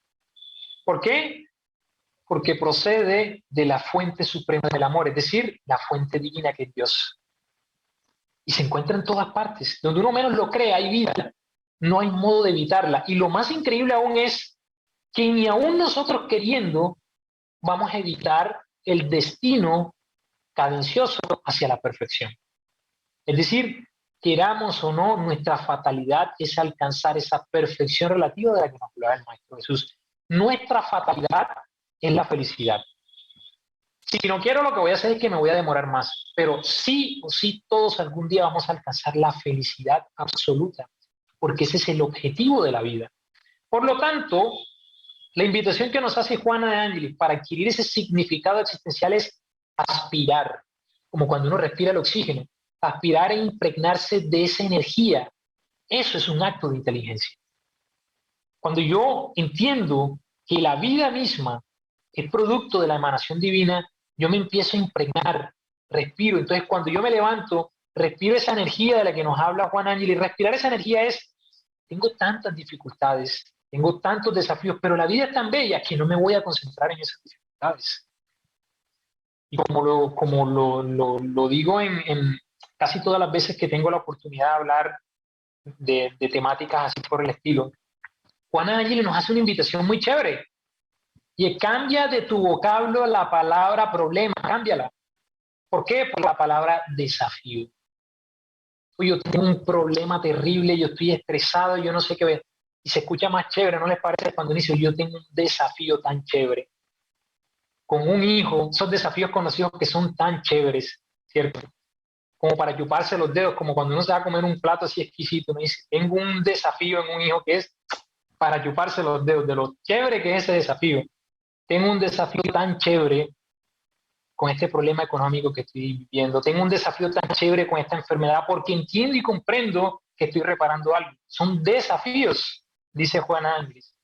¿Por qué? Porque procede de la fuente suprema del amor, es decir, la fuente divina que es Dios. Y se encuentra en todas partes. Donde uno menos lo cree, hay vida. No hay modo de evitarla. Y lo más increíble aún es que ni aún nosotros queriendo vamos a evitar el destino cadencioso hacia la perfección. Es decir, queramos o no, nuestra fatalidad es alcanzar esa perfección relativa de la que nos hablaba el Maestro Jesús. Nuestra fatalidad es la felicidad. Si no quiero, lo que voy a hacer es que me voy a demorar más, pero sí o sí todos algún día vamos a alcanzar la felicidad absoluta, porque ese es el objetivo de la vida. Por lo tanto, la invitación que nos hace Juana de Ángelis para adquirir ese significado existencial es aspirar, como cuando uno respira el oxígeno, aspirar e impregnarse de esa energía. Eso es un acto de inteligencia. Cuando yo entiendo que la vida misma es producto de la emanación divina, yo me empiezo a impregnar, respiro. Entonces, cuando yo me levanto, respiro esa energía de la que nos habla Juan Ángel, y respirar esa energía es, tengo tantas dificultades, tengo tantos desafíos, pero la vida es tan bella que no me voy a concentrar en esas dificultades. Y como lo digo en casi todas las veces que tengo la oportunidad de hablar de temáticas así por el estilo, Juan Ángel nos hace una invitación muy chévere. Y cambia de tu vocablo la palabra problema, cámbiala. ¿Por qué? Por la palabra desafío. Yo tengo un problema terrible, yo estoy estresado, yo no sé qué ver. Y se escucha más chévere, ¿no les parece? Cuando dice, yo tengo un desafío tan chévere. Con un hijo, esos desafíos conocidos que son tan chéveres, ¿cierto? Como para chuparse los dedos, como cuando uno se va a comer un plato así exquisito, me dice, tengo un desafío en un hijo que es para chuparse los dedos, de lo chévere que es ese desafío. Tengo un desafío tan chévere con este problema económico que estoy viviendo. Tengo un desafío tan chévere con esta enfermedad porque entiendo y comprendo que estoy reparando algo. Son desafíos, dice Juan Andrés.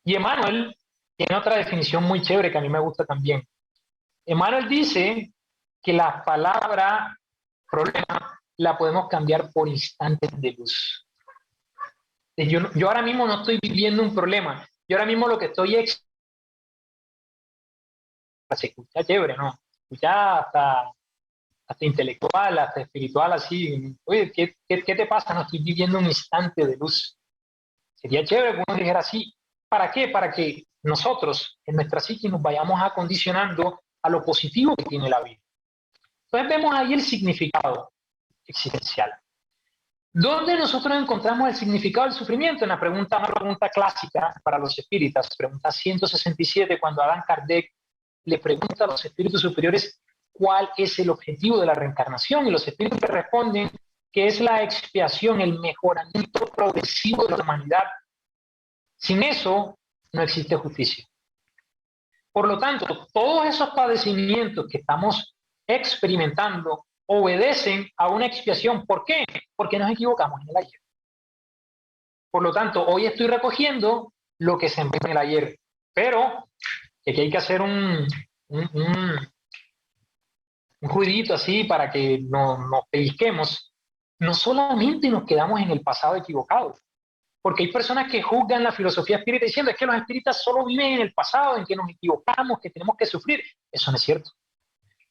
Y Emmanuel tiene otra definición muy chévere que a mí me gusta también. Emmanuel dice que la palabra problema la podemos cambiar por instantes de luz. Yo ahora mismo no estoy viviendo un problema. Yo ahora mismo lo que estoy se escucha chévere, ¿no? Se escucha hasta intelectual, hasta espiritual, así. Oye, ¿qué te pasa? No estoy viviendo un instante de luz. Sería chévere que uno dijera así. ¿Para qué? Para que nosotros, en nuestra psique, nos vayamos acondicionando a lo positivo que tiene la vida. Entonces vemos ahí el significado existencial. ¿Dónde nosotros encontramos el significado del sufrimiento? En una pregunta clásica para los espíritas, pregunta 167, cuando Allan Kardec le pregunta a los espíritus superiores cuál es el objetivo de la reencarnación, y los espíritus le responden que es la expiación, el mejoramiento progresivo de la humanidad. Sin eso no existe justicia. Por lo tanto, todos esos padecimientos que estamos experimentando obedecen a una expiación. ¿Por qué? Porque nos equivocamos en el ayer. Por lo tanto, hoy estoy recogiendo lo que sembré en el ayer, pero aquí hay que hacer un ruidito así para que nos pellizquemos. No solamente nos quedamos en el pasado equivocado, porque hay personas que juzgan la filosofía espírita diciendo es que los espíritas solo viven en el pasado, en que nos equivocamos, que tenemos que sufrir. Eso no es cierto.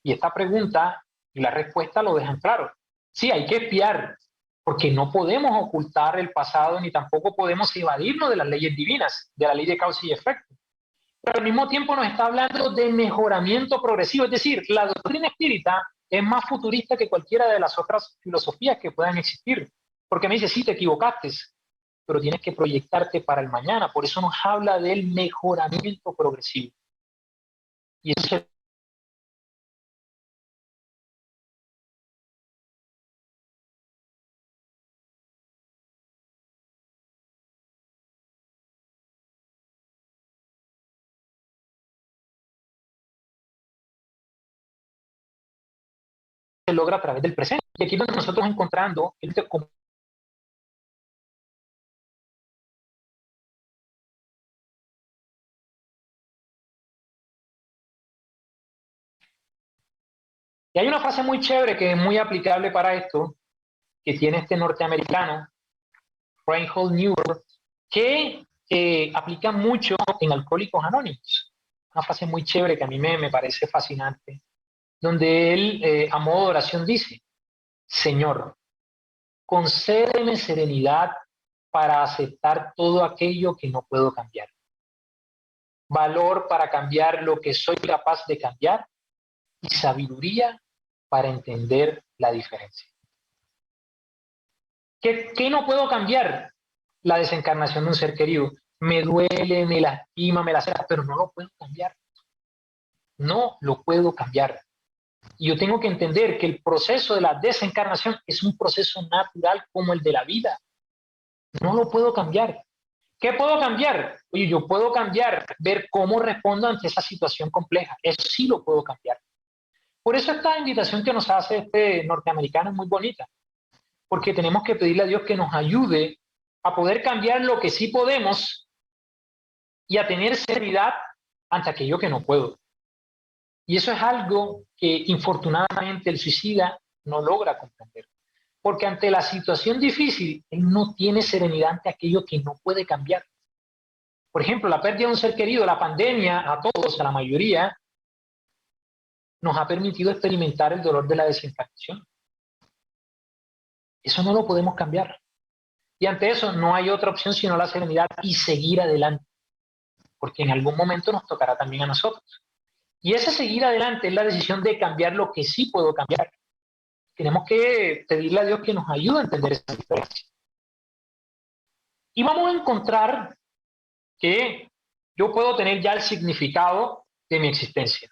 Y esta pregunta y la respuesta lo dejan claro. Sí, hay que espiar, porque no podemos ocultar el pasado ni tampoco podemos evadirnos de las leyes divinas, de la ley de causa y efecto. Pero al mismo tiempo nos está hablando de mejoramiento progresivo, es decir, la doctrina espírita es más futurista que cualquiera de las otras filosofías que puedan existir, porque me dice, sí, te equivocaste, pero tienes que proyectarte para el mañana, por eso nos habla del mejoramiento progresivo. Y eso se logra a través del presente. Y aquí es donde nosotros encontrando el Y hay una frase muy chévere que es muy aplicable para esto, que tiene este norteamericano, Reinhold Niebuhr, que aplica mucho en Alcohólicos Anónimos. Una frase muy chévere que a mí me parece fascinante, donde él, a modo de oración, dice: Señor, concédeme serenidad para aceptar todo aquello que no puedo cambiar, valor para cambiar lo que soy capaz de cambiar y sabiduría para entender la diferencia. ¿Qué no puedo cambiar? La desencarnación de un ser querido. Me duele, me lastima, me lacera, pero no lo puedo cambiar. No lo puedo cambiar. Y yo tengo que entender que el proceso de la desencarnación es un proceso natural como el de la vida. No lo puedo cambiar. ¿Qué puedo cambiar? Oye, yo puedo cambiar, ver cómo respondo ante esa situación compleja. Eso sí lo puedo cambiar. Por eso esta invitación que nos hace este norteamericano es muy bonita. Porque tenemos que pedirle a Dios que nos ayude a poder cambiar lo que sí podemos y a tener serenidad ante aquello que no puedo. Y eso es algo que infortunadamente el suicida no logra comprender. Porque ante la situación difícil, él no tiene serenidad ante aquello que no puede cambiar. Por ejemplo, la pérdida de un ser querido, la pandemia, a todos, a la mayoría, nos ha permitido experimentar el dolor de la desencarnación. Eso no lo podemos cambiar. Y ante eso no hay otra opción sino la serenidad y seguir adelante. Porque en algún momento nos tocará también a nosotros. Y ese seguir adelante es la decisión de cambiar lo que sí puedo cambiar. Tenemos que pedirle a Dios que nos ayude a entender esa diferencia. Y vamos a encontrar que yo puedo tener ya el significado de mi existencia.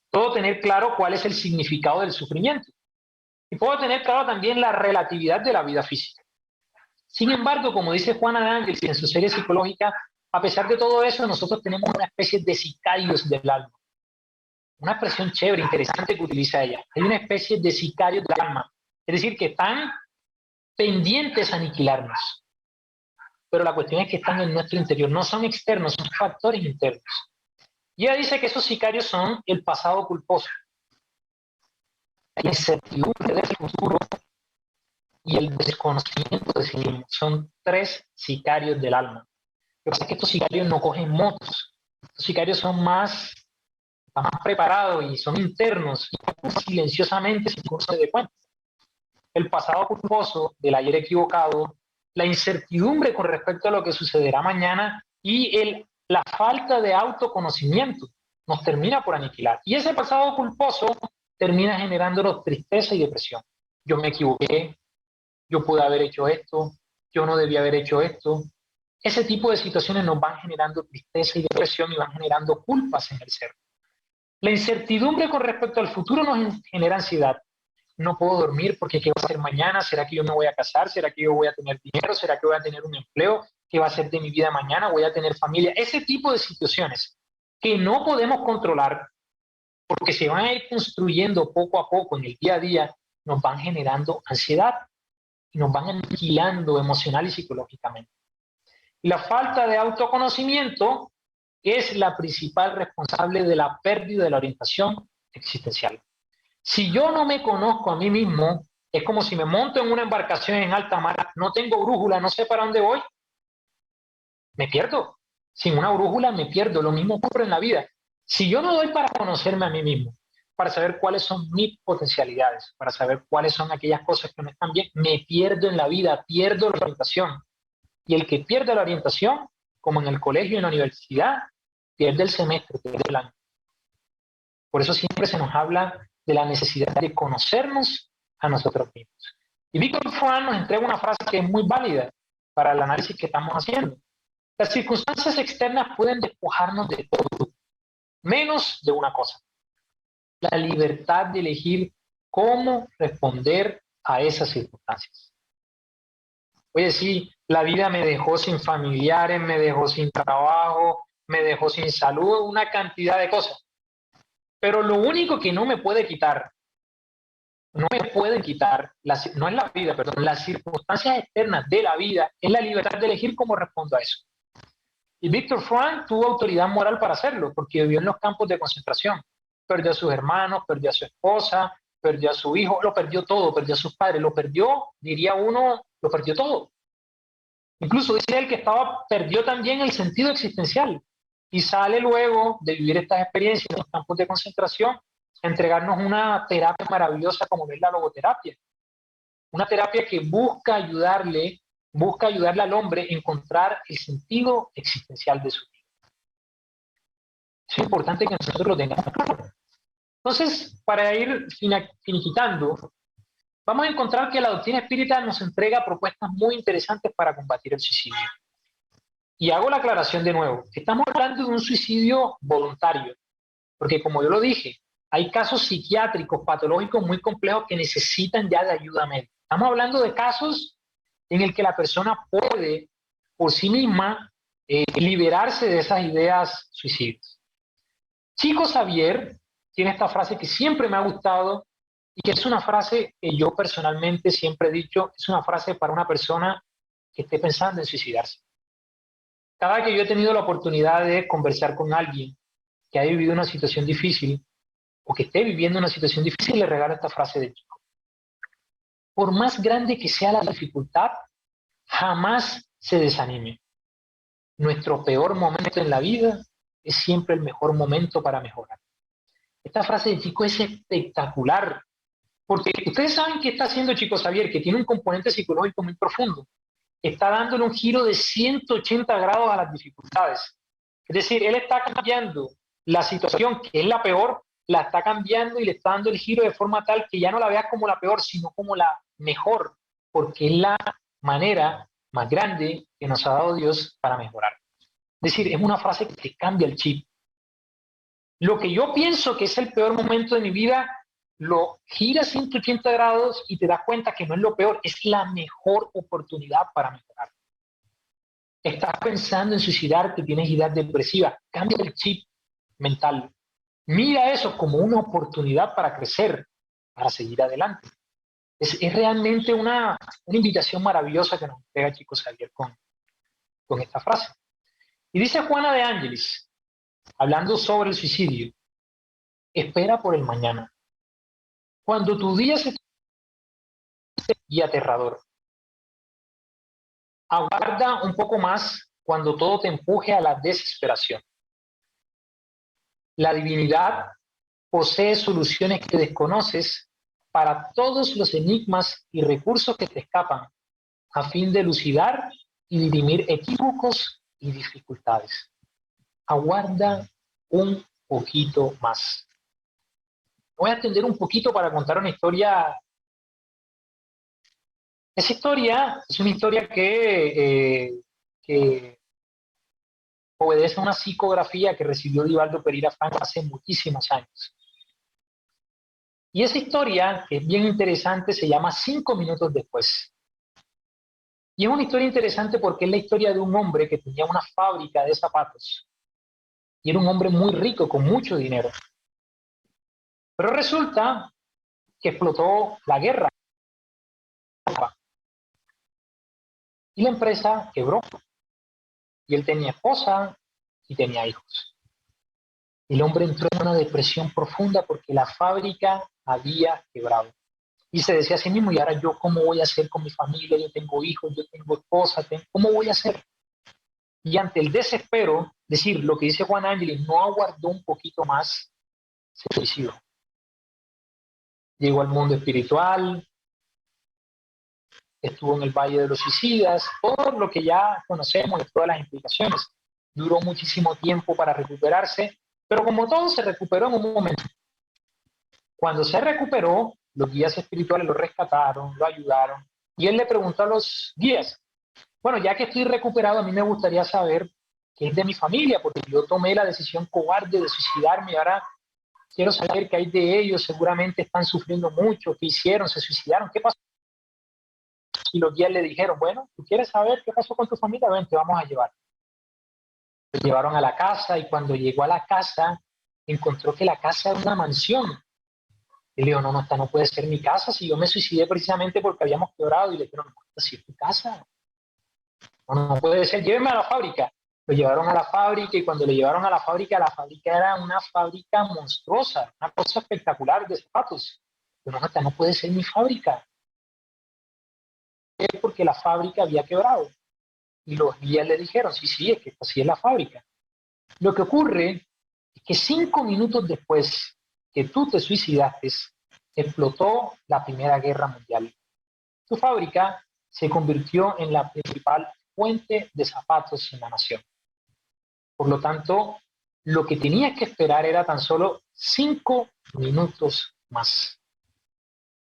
Puedo tener claro cuál es el significado del sufrimiento. Y puedo tener claro también la relatividad de la vida física. Sin embargo, como dice Juana de Ángel en su serie psicológica, a pesar de todo eso, nosotros tenemos una especie de sicarios del alma. Una expresión chévere, interesante que utiliza ella. Hay una especie de sicarios del alma. Es decir, que están pendientes a aniquilarnos. Pero la cuestión es que están en nuestro interior. No son externos, son factores internos. Y ella dice que esos sicarios son el pasado culposo, la incertidumbre del futuro y el desconocimiento de sí mismo. Son tres sicarios del alma. Lo que pasa es que estos sicarios no cogen motos. Estos sicarios son más preparados y son internos, y silenciosamente sin que uno se dé cuenta. El pasado culposo del ayer equivocado, la incertidumbre con respecto a lo que sucederá mañana y la falta de autoconocimiento nos termina por aniquilar. Y ese pasado culposo termina generándonos tristeza y depresión. Yo me equivoqué, yo pude haber hecho esto, yo no debía haber hecho esto. Ese tipo de situaciones nos van generando tristeza y depresión y van generando culpas en el ser. La incertidumbre con respecto al futuro nos genera ansiedad. No puedo dormir porque ¿qué va a hacer mañana? ¿Será que yo me voy a casar? ¿Será que yo voy a tener dinero? ¿Será que voy a tener un empleo? ¿Qué va a ser de mi vida mañana? ¿Voy a tener familia? Ese tipo de situaciones que no podemos controlar porque se van a ir construyendo poco a poco en el día a día, nos van generando ansiedad y nos van aniquilando emocional y psicológicamente. La falta de autoconocimiento es la principal responsable de la pérdida de la orientación existencial. Si yo no me conozco a mí mismo, es como si me monto en una embarcación en alta mar, no tengo brújula, no sé para dónde voy, me pierdo. Sin una brújula me pierdo. Lo mismo ocurre en la vida. Si yo no doy para conocerme a mí mismo, para saber cuáles son mis potencialidades, para saber cuáles son aquellas cosas que no están bien, me pierdo en la vida, pierdo la orientación. Y el que pierde la orientación, como en el colegio y en la universidad, pierde el semestre, pierde el año. Por eso siempre se nos habla de la necesidad de conocernos a nosotros mismos. Y Víctor Frank nos entrega una frase que es muy válida para el análisis que estamos haciendo. Las circunstancias externas pueden despojarnos de todo, menos de una cosa: la libertad de elegir cómo responder a esas circunstancias. Oye, sí, la vida me dejó sin familiares, me dejó sin trabajo, me dejó sin salud, una cantidad de cosas. Pero lo único que no me puede quitar, no es la vida, perdón, las circunstancias externas de la vida, es la libertad de elegir cómo respondo a eso. Y Víctor Frank tuvo autoridad moral para hacerlo, porque vivió en los campos de concentración. Perdió a sus hermanos, perdió a su esposa, perdió a su hijo, lo perdió todo, perdió a sus padres, lo perdió, diría uno, lo perdió todo. Incluso dice él que perdió también el sentido existencial y sale luego de vivir estas experiencias en los campos de concentración a entregarnos una terapia maravillosa como es la logoterapia. Una terapia que busca ayudarle al hombre a encontrar el sentido existencial de su vida. Es importante que nosotros lo tengamos claro. Entonces, para ir finiquitando, vamos a encontrar que la doctrina espírita nos entrega propuestas muy interesantes para combatir el suicidio. Y hago la aclaración de nuevo. Estamos hablando de un suicidio voluntario, porque como yo lo dije, hay casos psiquiátricos, patológicos muy complejos que necesitan ya de ayuda médica. Estamos hablando de casos en el que la persona puede, por sí misma, liberarse de esas ideas suicidas. Chico Xavier tiene esta frase que siempre me ha gustado y que es una frase que yo personalmente siempre he dicho, es una frase para una persona que esté pensando en suicidarse. Cada que yo he tenido la oportunidad de conversar con alguien que ha vivido una situación difícil o que esté viviendo una situación difícil, le regalo esta frase de Chico. Por más grande que sea la dificultad, jamás se desanime. Nuestro peor momento en la vida es siempre el mejor momento para mejorar. Esta frase de Chico es espectacular, porque ustedes saben que está haciendo Chico Xavier, que tiene un componente psicológico muy profundo. Está dándole un giro de 180 grados a las dificultades. Es decir, él está cambiando la situación, que es la peor, la está cambiando y le está dando el giro de forma tal que ya no la veas como la peor, sino como la mejor, porque es la manera más grande que nos ha dado Dios para mejorar. Es decir, es una frase que te cambia el chip. Lo que yo pienso que es el peor momento de mi vida, lo giras 180 grados y te das cuenta que no es lo peor, es la mejor oportunidad para mejorar. Estás pensando en suicidarte, tienes ideas depresivas, cambia el chip mental. Mira eso como una oportunidad para crecer, para seguir adelante. Es realmente una invitación maravillosa que nos entrega Chico Xavier con esta frase. Y dice Juana de Ángelis, hablando sobre el suicidio, espera por el mañana. Cuando tu día se y aterrador, aguarda un poco más cuando todo te empuje a la desesperación. La divinidad posee soluciones que desconoces para todos los enigmas y recursos que te escapan, a fin de elucidar y dirimir equívocos y dificultades. Aguarda un poquito más. Voy a atender un poquito para contar una historia. Esa historia es una historia que obedece a una psicografía que recibió Divaldo Pereira Franco hace muchísimos años. Y esa historia, que es bien interesante, se llama 5 minutos después. Y es una historia interesante porque es la historia de un hombre que tenía una fábrica de zapatos. Y era un hombre muy rico, con mucho dinero. Pero resulta que explotó la guerra. Y la empresa quebró. Y él tenía esposa y tenía hijos. El hombre entró en una depresión profunda porque la fábrica había quebrado. Y se decía a sí mismo, ¿y ahora yo cómo voy a hacer con mi familia? Yo tengo hijos, yo tengo esposa, ¿cómo voy a hacer? Y ante el desespero, decir lo que dice Juan Ángeles, no aguardó un poquito más, se suicidó. Llegó al mundo espiritual, estuvo en el Valle de los Suicidas, todo lo que ya conocemos, todas las implicaciones. Duró muchísimo tiempo para recuperarse, pero como todo se recuperó en un momento. Cuando se recuperó, los guías espirituales lo rescataron, lo ayudaron, y él le preguntó a los guías, bueno, ya que estoy recuperado, a mí me gustaría saber qué es de mi familia, porque yo tomé la decisión cobarde de suicidarme y ahora quiero saber qué hay de ellos, seguramente están sufriendo mucho, qué hicieron, se suicidaron, qué pasó. Y los guías le dijeron, bueno, ¿tú quieres saber qué pasó con tu familia? Ven, te vamos a llevar. Lo llevaron a la casa y cuando llegó a la casa, encontró que la casa era una mansión. Y le dijo, no, esta no puede ser mi casa, si yo me suicidé precisamente porque habíamos quebrado. Y le dijeron, no, si es tu casa. No puede ser, lléveme a la fábrica. Lo llevaron a la fábrica y cuando lo llevaron a la fábrica era una fábrica monstruosa, una cosa espectacular de zapatos. Pero esta no puede ser mi fábrica. Es porque la fábrica había quebrado. Y los guías le dijeron, sí, sí, es que así es la fábrica. Lo que ocurre es que 5 minutos después que tú te suicidaste, explotó la Primera Guerra Mundial. Tu fábrica se convirtió en la principal fuente de zapatos en la nación. Por lo tanto, lo que tenías que esperar era tan solo 5 minutos más.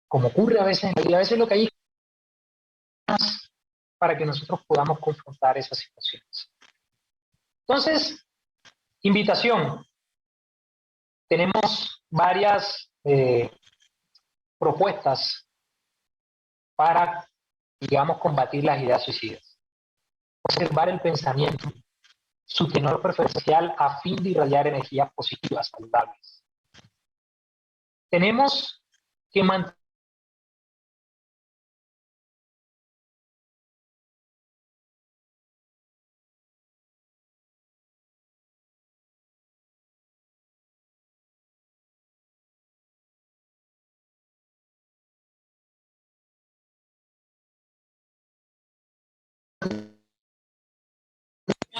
Como ocurre a veces en la vida, a veces lo que hay es más para que nosotros podamos confrontar esas situaciones. Entonces, invitación. Tenemos varias propuestas para, digamos, combatir las ideas suicidas. Observar el pensamiento, su tenor preferencial a fin de irradiar energías positivas, saludables. Tenemos que mantener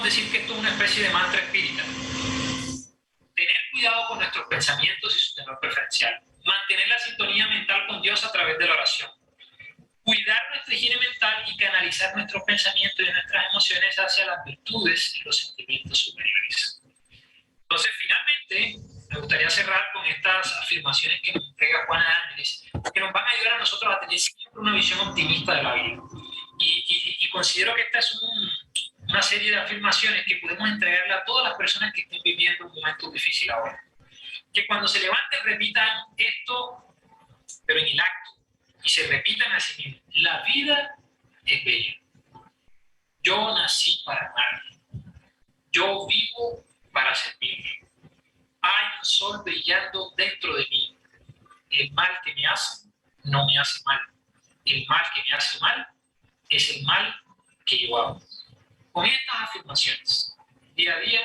decir que esto es una especie de mantra espírita. Tener cuidado con nuestros pensamientos y su tenor preferencial. Mantener la sintonía mental con Dios a través de la oración. Cuidar nuestra higiene mental y canalizar nuestros pensamientos y nuestras emociones hacia las virtudes y los sentimientos superiores. Entonces, finalmente, me gustaría cerrar con estas afirmaciones que nos entrega Juana de Ángeles, que nos van a ayudar a nosotros a tener siempre una visión optimista de la vida. Y considero que esta es una serie de afirmaciones que podemos entregarle a todas las personas que estén viviendo un momento difícil ahora. Que cuando se levanten repitan esto, pero en el acto, y se repitan a sí mismos. La vida es bella. Yo nací para amar. Yo vivo para servir. Hay un sol brillando dentro de mí. El mal que me hace no me hace mal. El mal que me hace mal es el mal que yo hago. Con estas afirmaciones, día a día,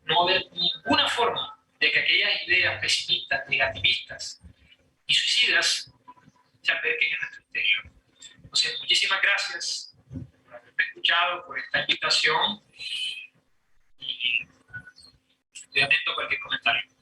no va a haber ninguna forma de que aquellas ideas pesimistas, negativistas y suicidas se alberguen en nuestro interior. Entonces, muchísimas gracias por haberme escuchado, por esta invitación, y estoy atento a cualquier comentario.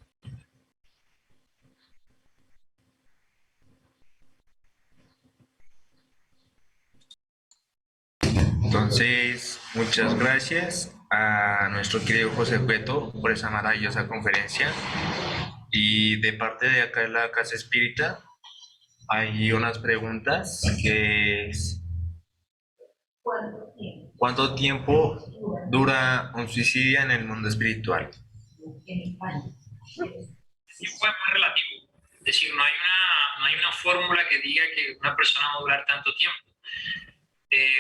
Entonces, muchas gracias a nuestro querido José Cueto por esa maravillosa conferencia. Y de parte de acá de la Casa Espírita, hay unas preguntas que es, ¿cuánto tiempo dura un suicidio en el mundo espiritual? El tiempo es muy relativo. Es decir, no hay una fórmula que diga que una persona va a durar tanto tiempo.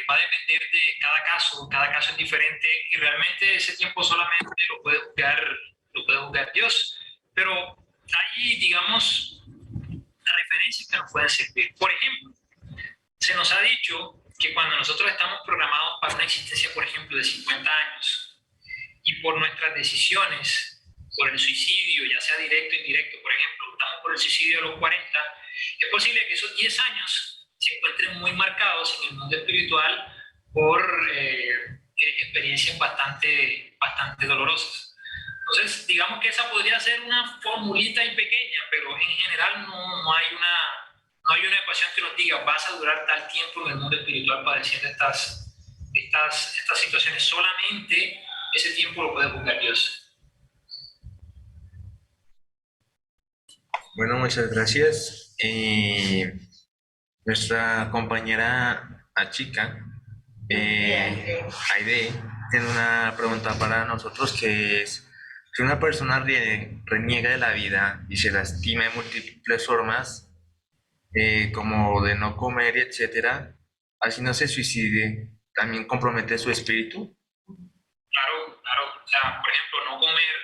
Va a depender de cada caso es diferente y realmente ese tiempo solamente lo puede juzgar Dios. Pero hay, digamos, referencias que nos pueden servir. Por ejemplo, se nos ha dicho que cuando nosotros estamos programados para una existencia, por ejemplo, de 50 años, y por nuestras decisiones, por el suicidio, ya sea directo o indirecto, por ejemplo, optamos por el suicidio a los 40, es posible que esos 10 años se encuentren muy marcados en el mundo espiritual por experiencias bastante dolorosas. Entonces, digamos que esa podría ser una formulita y pequeña, pero en general no hay una ecuación que nos diga vas a durar tal tiempo en el mundo espiritual padeciendo estas situaciones. Solamente ese tiempo lo puede juzgar Dios. Bueno, muchas gracias. Nuestra compañera Achika, Aide, tiene una pregunta para nosotros que es, si una persona reniega de la vida y se lastima de múltiples formas, como de no comer, etcétera, así no se suicide, ¿también compromete su espíritu? Claro. O sea, por ejemplo, no comer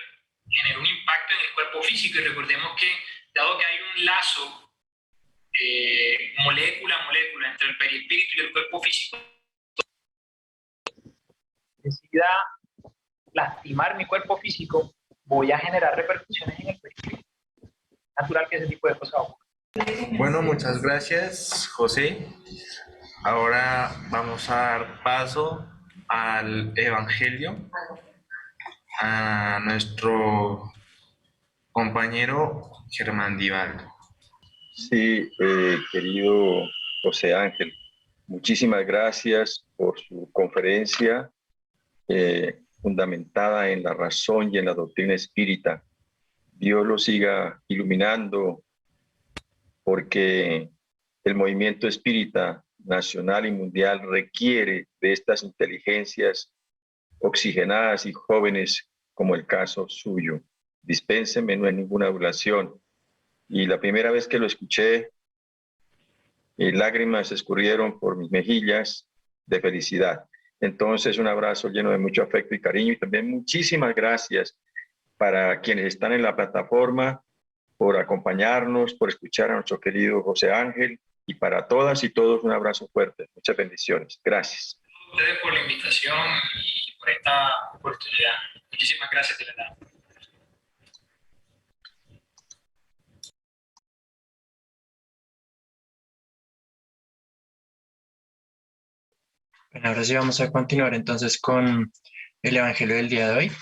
genera un impacto en el cuerpo físico y recordemos que, dado que hay un lazo molécula a molécula entre el perispíritu y el cuerpo físico, decida lastimar mi cuerpo físico, voy a generar repercusiones en el perispíritu. Es natural que ese tipo de cosas ocurran. Bueno, muchas gracias, José. Ahora vamos a dar paso al Evangelio a nuestro compañero Germán Dival. Sí, querido José Ángel, muchísimas gracias por su conferencia fundamentada en la razón y en la doctrina espírita. Dios lo siga iluminando porque el movimiento espírita nacional y mundial requiere de estas inteligencias oxigenadas y jóvenes como el caso suyo. Dispénseme, no es ninguna adulación. Y la primera vez que lo escuché, lágrimas escurrieron por mis mejillas de felicidad. Entonces, un abrazo lleno de mucho afecto y cariño, y también muchísimas gracias para quienes están en la plataforma por acompañarnos, por escuchar a nuestro querido José Ángel, y para todas y todos un abrazo fuerte. Muchas bendiciones. Gracias. Ustedes por la invitación y por esta oportunidad. Muchísimas gracias, de verdad. Bueno, ahora sí vamos a continuar entonces con el Evangelio del día de hoy.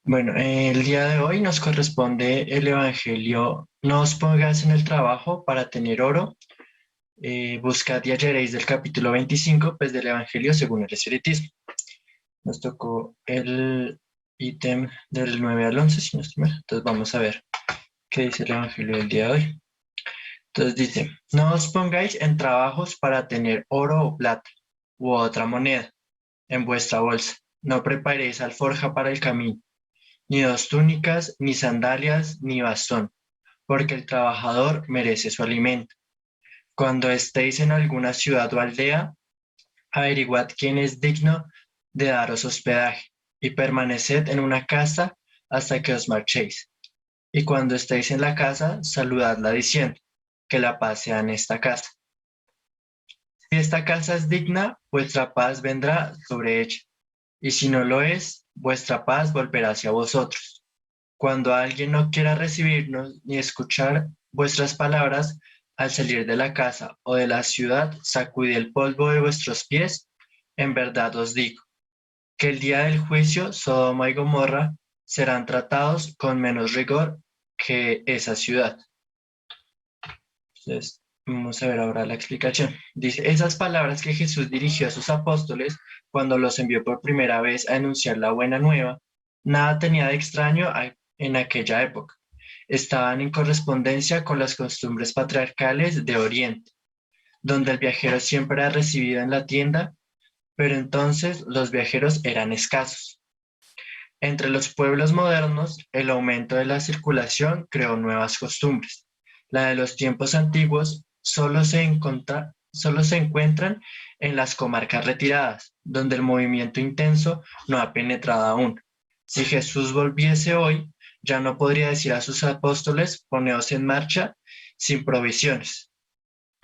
Bueno, el día de hoy nos corresponde el Evangelio: no os pongáis en el trabajo para tener oro, buscad y hallaréis, del capítulo 25, pues del Evangelio según el Espiritismo. Nos tocó el ítem del 9 al 11, si no estoy mal. Entonces vamos a ver qué dice el Evangelio del día de hoy. Entonces dice: no os pongáis en trabajos para tener oro o plata u otra moneda en vuestra bolsa. No preparéis alforja para el camino, ni dos túnicas, ni sandalias, ni bastón, porque el trabajador merece su alimento. Cuando estéis en alguna ciudad o aldea, averiguad quién es digno de daros hospedaje, y permaneced en una casa hasta que os marchéis. Y cuando estéis en la casa, saludadla diciendo: que la paz sea en esta casa. Si esta casa es digna, vuestra paz vendrá sobre ella, y si no lo es, vuestra paz volverá hacia vosotros. Cuando alguien no quiera recibirnos ni escuchar vuestras palabras, al salir de la casa o de la ciudad, sacudid el polvo de vuestros pies. En verdad os digo, que el día del juicio Sodoma y Gomorra serán tratados con menos rigor que esa ciudad. Entonces, vamos a ver ahora la explicación. Dice: esas palabras que Jesús dirigió a sus apóstoles cuando los envió por primera vez a anunciar la buena nueva, nada tenía de extraño en aquella época. Estaban en correspondencia con las costumbres patriarcales de Oriente, donde el viajero siempre era recibido en la tienda, pero entonces los viajeros eran escasos. Entre los pueblos modernos, el aumento de la circulación creó nuevas costumbres. La de los tiempos antiguos solo se encuentran en las comarcas retiradas, donde el movimiento intenso no ha penetrado aún. Si Jesús volviese hoy, ya no podría decir a sus apóstoles: poneos en marcha, sin provisiones.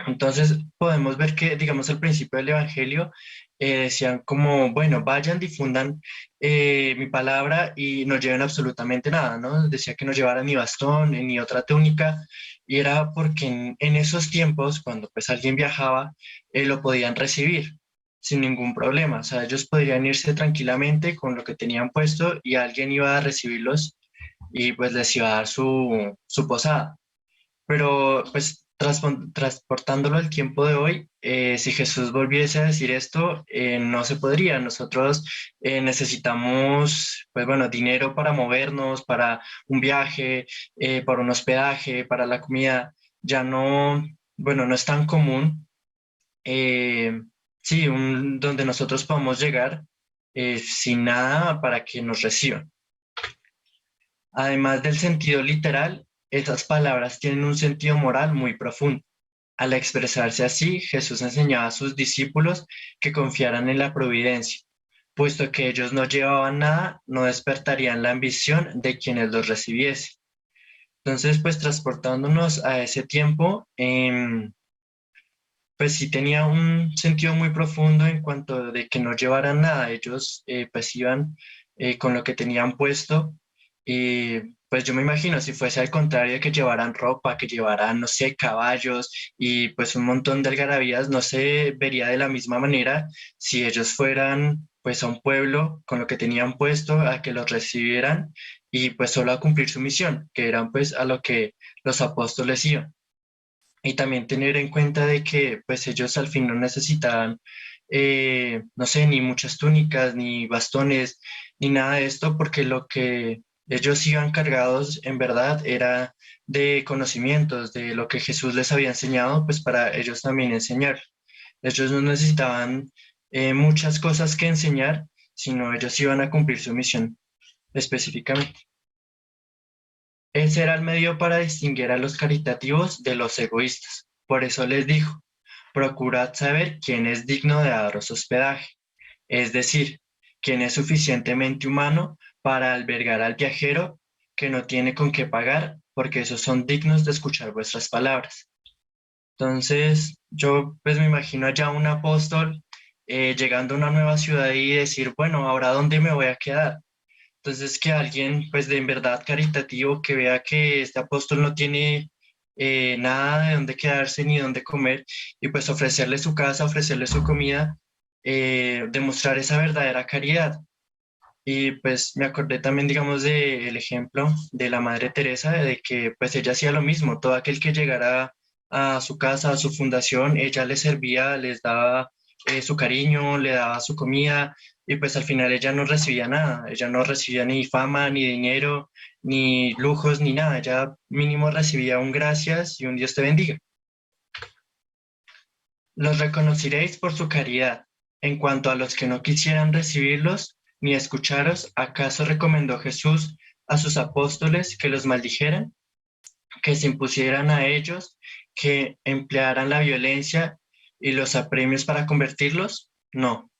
Entonces podemos ver que, digamos, al principio del Evangelio decían como: bueno, vayan, difundan mi palabra y no lleven absolutamente nada, ¿no? Decía que no llevaran ni bastón ni otra túnica, y era porque en esos tiempos, cuando pues alguien viajaba, lo podían recibir sin ningún problema. O sea, ellos podrían irse tranquilamente con lo que tenían puesto y alguien iba a recibirlos y pues les iba a dar su posada. Pero pues transportándolo al tiempo de hoy, si Jesús volviese a decir esto, no se podría. Nosotros necesitamos, pues bueno, dinero para movernos, para un viaje, para un hospedaje, para la comida. Ya no, bueno, no es tan común, sí, donde nosotros podamos llegar sin nada para que nos reciban. Además del sentido literal, estas palabras tienen un sentido moral muy profundo. Al expresarse así, Jesús enseñaba a sus discípulos que confiaran en la providencia. Puesto que ellos no llevaban nada, no despertarían la ambición de quienes los recibiesen. Entonces, pues transportándonos a ese tiempo, pues sí tenía un sentido muy profundo en cuanto de que no llevaran nada. Ellos pues iban con lo que tenían puesto, y pues yo me imagino si fuese al contrario, que llevaran ropa, que llevaran, no sé, caballos y pues un montón de algarabías, no se vería de la misma manera si ellos fueran pues a un pueblo con lo que tenían puesto, a que los recibieran y pues solo a cumplir su misión, que eran pues a lo que los apóstoles iban. Y también tener en cuenta de que pues ellos al fin no necesitaban, no sé, ni muchas túnicas, ni bastones, ni nada de esto, porque lo que ellos iban cargados en verdad era de conocimientos, de lo que Jesús les había enseñado, pues para ellos también enseñar. Ellos no necesitaban muchas cosas que enseñar, sino ellos iban a cumplir su misión específicamente. Ese era el medio para distinguir a los caritativos de los egoístas. Por eso les dijo, procurad saber quién es digno de daros hospedaje, es decir, quién es suficientemente humano para albergar al viajero que no tiene con qué pagar, porque esos son dignos de escuchar vuestras palabras. Entonces, yo pues me imagino allá un apóstol llegando a una nueva ciudad y decir, bueno, ¿ahora dónde me voy a quedar? Entonces, que alguien, pues de en verdad caritativo, que vea que este apóstol no tiene nada de dónde quedarse ni dónde comer, y pues ofrecerle su casa, ofrecerle su comida, demostrar esa verdadera caridad. Y pues me acordé también, digamos, del ejemplo de la Madre Teresa, de que pues ella hacía lo mismo, todo aquel que llegara a su casa, a su fundación, ella les servía, les daba su cariño, le daba su comida, y pues al final ella no recibía nada, ella no recibía ni fama, ni dinero, ni lujos, ni nada, ella mínimo recibía un gracias y un Dios te bendiga. Los reconoceréis por su caridad. En cuanto a los que no quisieran recibirlos ni escucharos, ¿acaso recomendó Jesús a sus apóstoles que los maldijeran, que se impusieran a ellos, que emplearan la violencia y los apremios para convertirlos? No,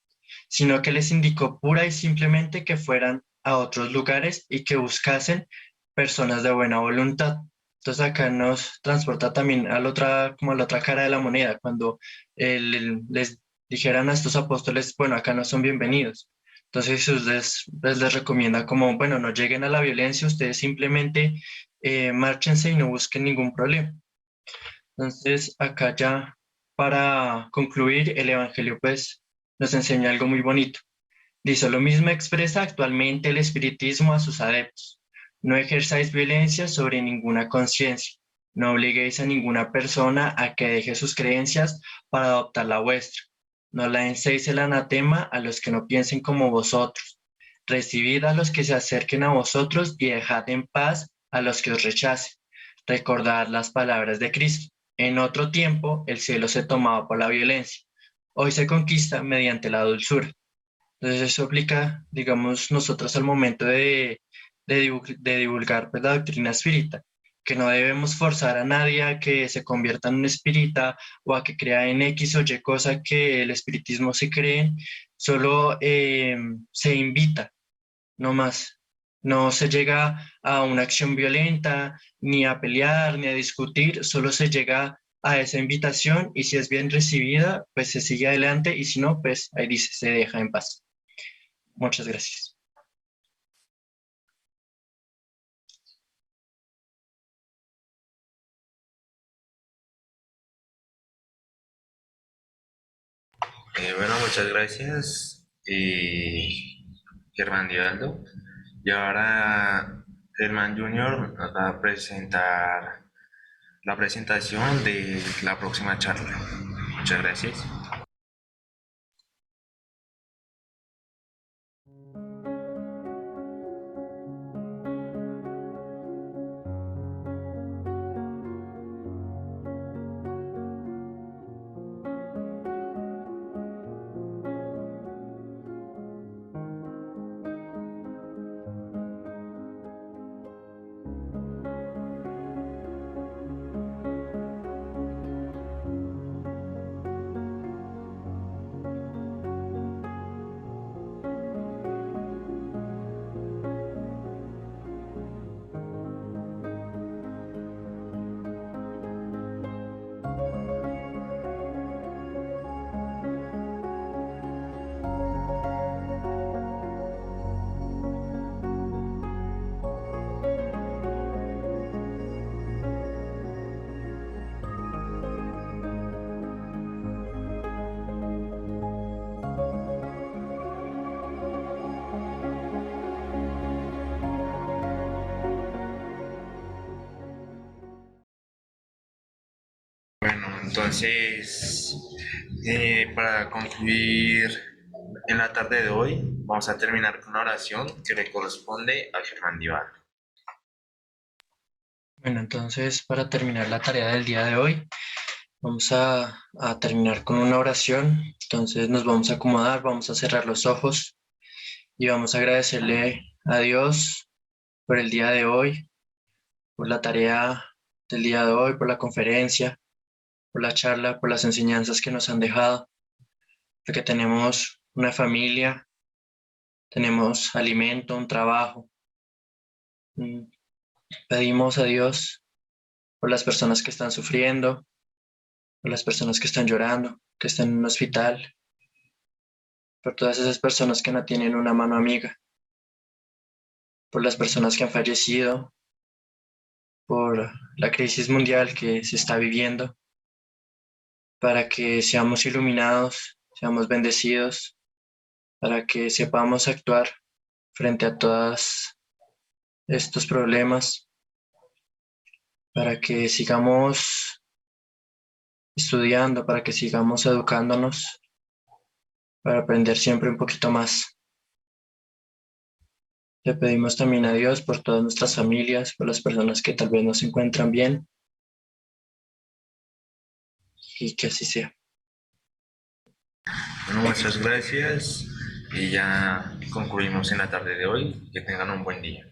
sino que les indicó pura y simplemente que fueran a otros lugares y que buscasen personas de buena voluntad. Entonces acá nos transporta también a la otra, como a la otra cara de la moneda, cuando les dijeran a estos apóstoles, bueno, acá no son bienvenidos. Entonces Jesús les recomienda como, bueno, no lleguen a la violencia, ustedes simplemente márchense y no busquen ningún problema. Entonces acá ya para concluir, el Evangelio pues nos enseña algo muy bonito. Dice, lo mismo expresa actualmente el espiritismo a sus adeptos. No ejerzáis violencia sobre ninguna conciencia. No obliguéis a ninguna persona a que deje sus creencias para adoptar la vuestra. No lancéis el anatema a los que no piensen como vosotros. Recibid a los que se acerquen a vosotros y dejad en paz a los que os rechacen. Recordad las palabras de Cristo. En otro tiempo el cielo se tomaba por la violencia. Hoy se conquista mediante la dulzura. Entonces eso aplica, digamos, nosotros al momento de divulgar pues, la doctrina espírita, que no debemos forzar a nadie a que se convierta en un espírita o a que crea en X o Y cosa que el espiritismo se cree, solo se invita, no más. No se llega a una acción violenta, ni a pelear, ni a discutir, solo se llega a esa invitación y si es bien recibida, pues se sigue adelante y si no, pues ahí dice, se deja en paz. Muchas gracias. Bueno, muchas gracias, Germán Divaldo. Y ahora Germán Junior nos va a presentar la presentación de la próxima charla. Muchas gracias. Bueno, entonces, para concluir en la tarde de hoy, vamos a terminar con una oración que le corresponde a Germán Dival. Bueno, entonces para terminar la tarea del día de hoy, vamos a terminar con una oración. Entonces nos vamos a acomodar, vamos a cerrar los ojos y vamos a agradecerle a Dios por el día de hoy, por la tarea del día de hoy, por la conferencia, por la charla, por las enseñanzas que nos han dejado, porque tenemos una familia, tenemos alimento, un trabajo. Pedimos a Dios por las personas que están sufriendo, por las personas que están llorando, que están en un hospital, por todas esas personas que no tienen una mano amiga, por las personas que han fallecido, por la crisis mundial que se está viviendo, para que seamos iluminados, seamos bendecidos, para que sepamos actuar frente a todos estos problemas, para que sigamos estudiando, para que sigamos educándonos, para aprender siempre un poquito más. Le pedimos también a Dios por todas nuestras familias, por las personas que tal vez no se encuentran bien, y que así sea. Bueno, muchas gracias y ya concluimos en la tarde de hoy. Que tengan un buen día.